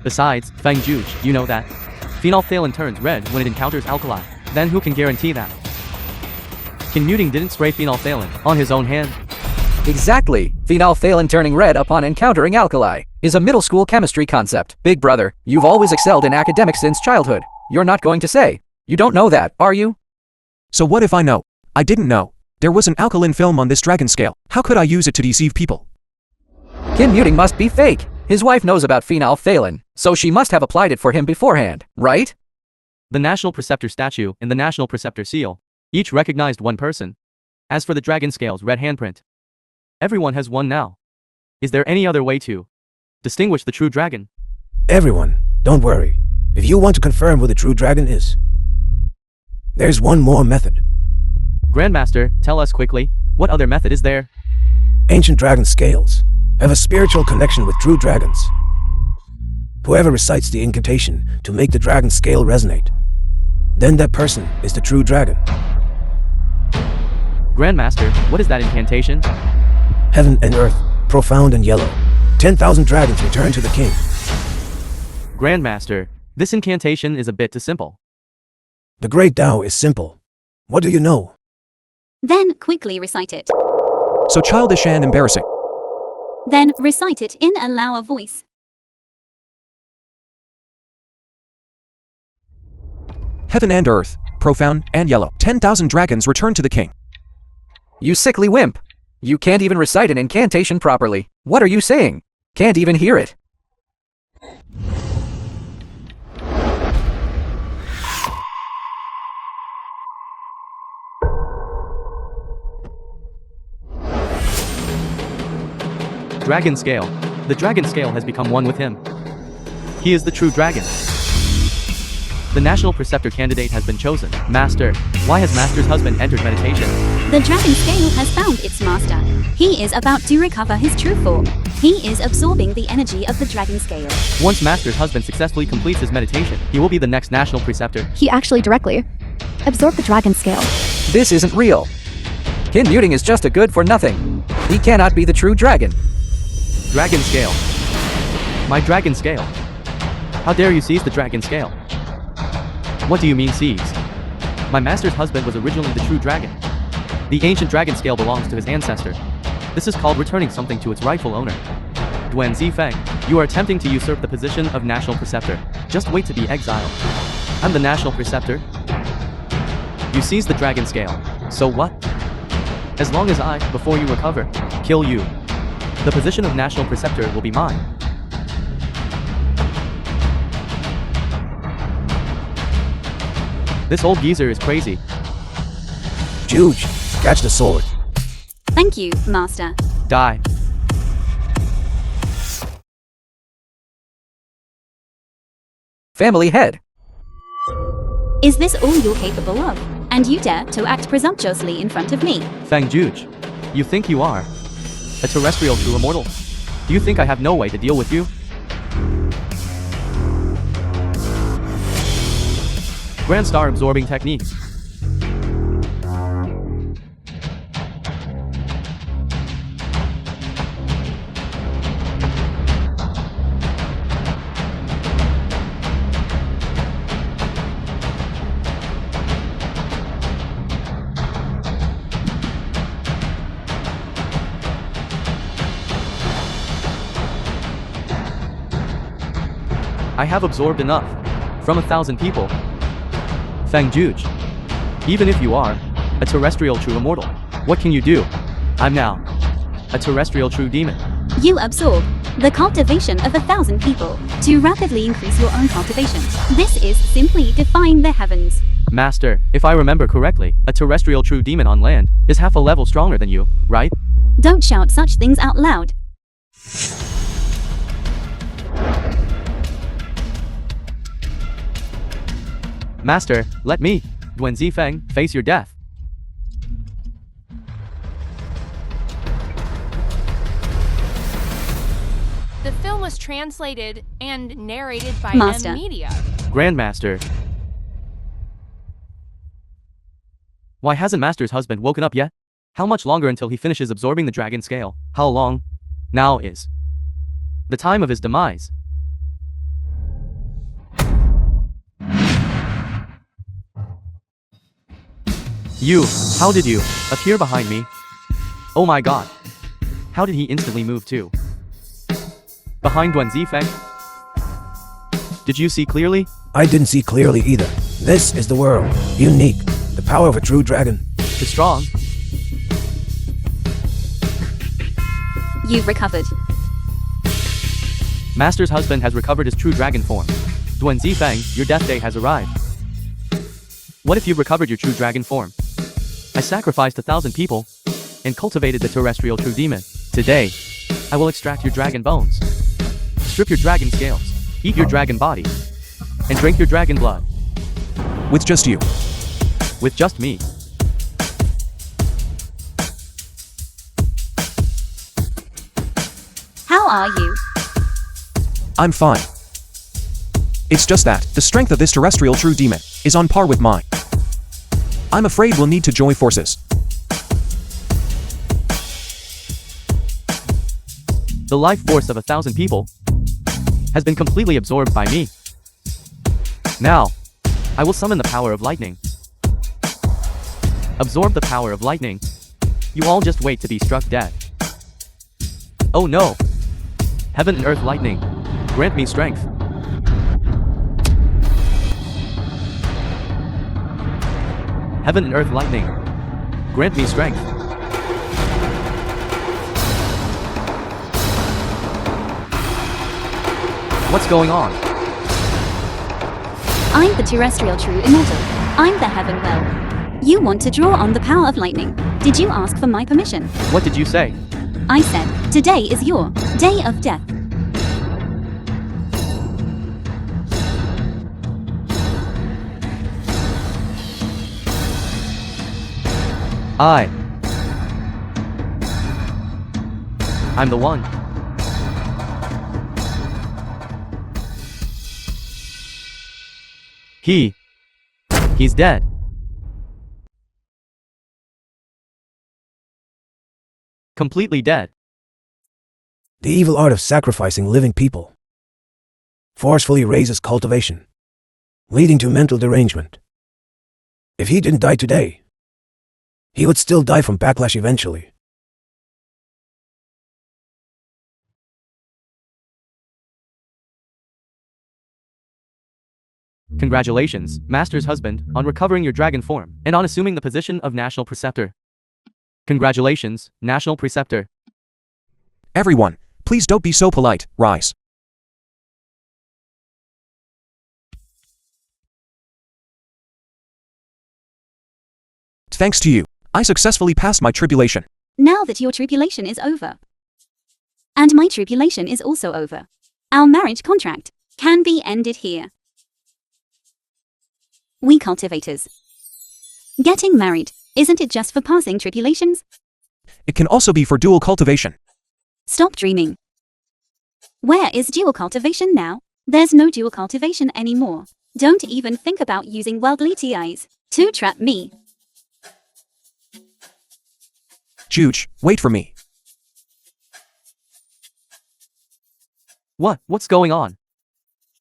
Besides, Feng Juge, you know that phenolphthalein turns red when it encounters alkali. Then who can guarantee that Qin Muting didn't spray phenolphthalein on his own hand? Exactly. Phenolphthalein turning red upon encountering alkali is a middle school chemistry concept. Big brother, you've always excelled in academics since childhood. You're not going to say you don't know that, are you? So what if I know? I didn't know. There was an alkaline film on this dragon scale. How could I use it to deceive people? Qin Muting must be fake. His wife knows about phenolphthalein, so she must have applied it for him beforehand, right? The National Preceptor statue and the National Preceptor seal each recognized one person. As for the dragon scale's red handprint, everyone has one now. Is there any other way to distinguish the true dragon? Everyone, don't worry. If you want to confirm who the true dragon is, there's one more method. Grandmaster, tell us quickly, what other method is there? Ancient dragon scales have a spiritual connection with true dragons. Whoever recites the incantation to make the dragon scale resonate, then that person is the true dragon. Grandmaster, what is that incantation? Heaven and earth, profound and yellow. 10,000 dragons return to the king. Grandmaster, this incantation is a bit too simple. The great Tao is simple. What do you know? Then quickly recite it. So childish and embarrassing. Then recite it in a louder voice. Heaven and earth, profound and yellow. 10,000 dragons return to the king. You sickly wimp. You can't even recite an incantation properly. What are you saying? Can't even hear it. Dragon scale. The dragon scale has become one with him. He is the true dragon. The national preceptor candidate has been chosen. Master, why has Master's husband entered meditation? The dragon scale has found its master. He is about to recover his true form. He is absorbing the energy of the dragon scale. Once Master's husband successfully completes his meditation, he will be the next national preceptor. He actually directly absorbed the dragon scale. This isn't real. Qin Muting is just a good for nothing. He cannot be the true dragon. Dragon scale. My dragon scale. How dare you seize the dragon scale? What do you mean seize? My master's husband was originally the true dragon. The ancient dragon scale belongs to his ancestor. This is called returning something to its rightful owner. Duan Zifeng, you are attempting to usurp the position of national preceptor. Just wait to be exiled. I'm the national preceptor. You seized the dragon scale. So what? As long as I, before you recover, kill you, the position of national preceptor will be mine. This old geezer is crazy. Juge, catch the sword. Thank you, Master. Die. Family head. Is this all you're capable of? And you dare to act presumptuously in front of me? Feng Juge, you think you are a terrestrial true immortal? Do you think I have no way to deal with you? Grand Star absorbing techniques. I have absorbed enough from 1,000 people. Feng Juge, even if you are a terrestrial true immortal. What can you do? I'm now a terrestrial true demon. You absorb the cultivation of 1,000 people to rapidly increase your own cultivation. This is simply defying the heavens. Master, if I remember correctly, a terrestrial true demon on land is half a level stronger than you, right? Don't shout such things out loud. Master, let me, Duan Zifeng, face your death. The film was translated and narrated by Master. M Media. Grandmaster. Why hasn't Master's husband woken up yet? How much longer until he finishes absorbing the dragon scale? How long? Now is the time of his demise. You, how did you appear behind me? Oh my god. How did he instantly move too? Behind Duan Zifeng? Did you see clearly? I didn't see clearly either. This is the world. Unique. The power of a true dragon. It's strong. You've recovered. Master's husband has recovered his true dragon form. Duan Zifeng, your death day has arrived. What if you've recovered your true dragon form? I sacrificed 1,000 people and cultivated the terrestrial true demon. Today, I will extract your dragon bones, strip your dragon scales, eat your dragon body, and drink your dragon blood. With just you. With just me. How are you? I'm fine. It's just that the strength of this terrestrial true demon is on par with mine. I'm afraid we'll need to join forces. The life force of 1,000 people has been completely absorbed by me. Now, I will summon the power of lightning. Absorb the power of lightning. You all just wait to be struck dead. Oh no! Heaven and earth lightning, grant me strength. Heaven and earth lightning, grant me strength. What's going on? I'm the terrestrial true immortal. I'm the heaven well. You want to draw on the power of lightning. Did you ask for my permission? What did you say? I said, today is your day of death. I'm the one. He's dead. Completely dead. The evil art of sacrificing living people forcefully raises cultivation, leading to mental derangement. If he didn't die today, he would still die from backlash eventually. Congratulations, Master's husband, on recovering your dragon form, and on assuming the position of National Preceptor. Congratulations, National Preceptor. Everyone, please don't be so polite, rise. Thanks to you, I successfully passed my tribulation. Now that your tribulation is over, and my tribulation is also over, our marriage contract can be ended here. We cultivators. Getting married, isn't it just for passing tribulations? It can also be for dual cultivation. Stop dreaming. Where is dual cultivation now? There's no dual cultivation anymore. Don't even think about using worldly TIs to trap me. Juge, wait for me. What's going on?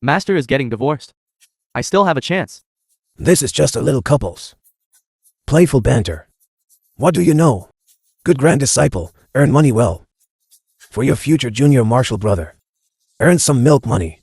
Master is getting divorced. I still have a chance. This is just a little couples. Playful banter. What do you know? Good grand disciple, earn money well. For your future junior marshal brother. Earn some milk money.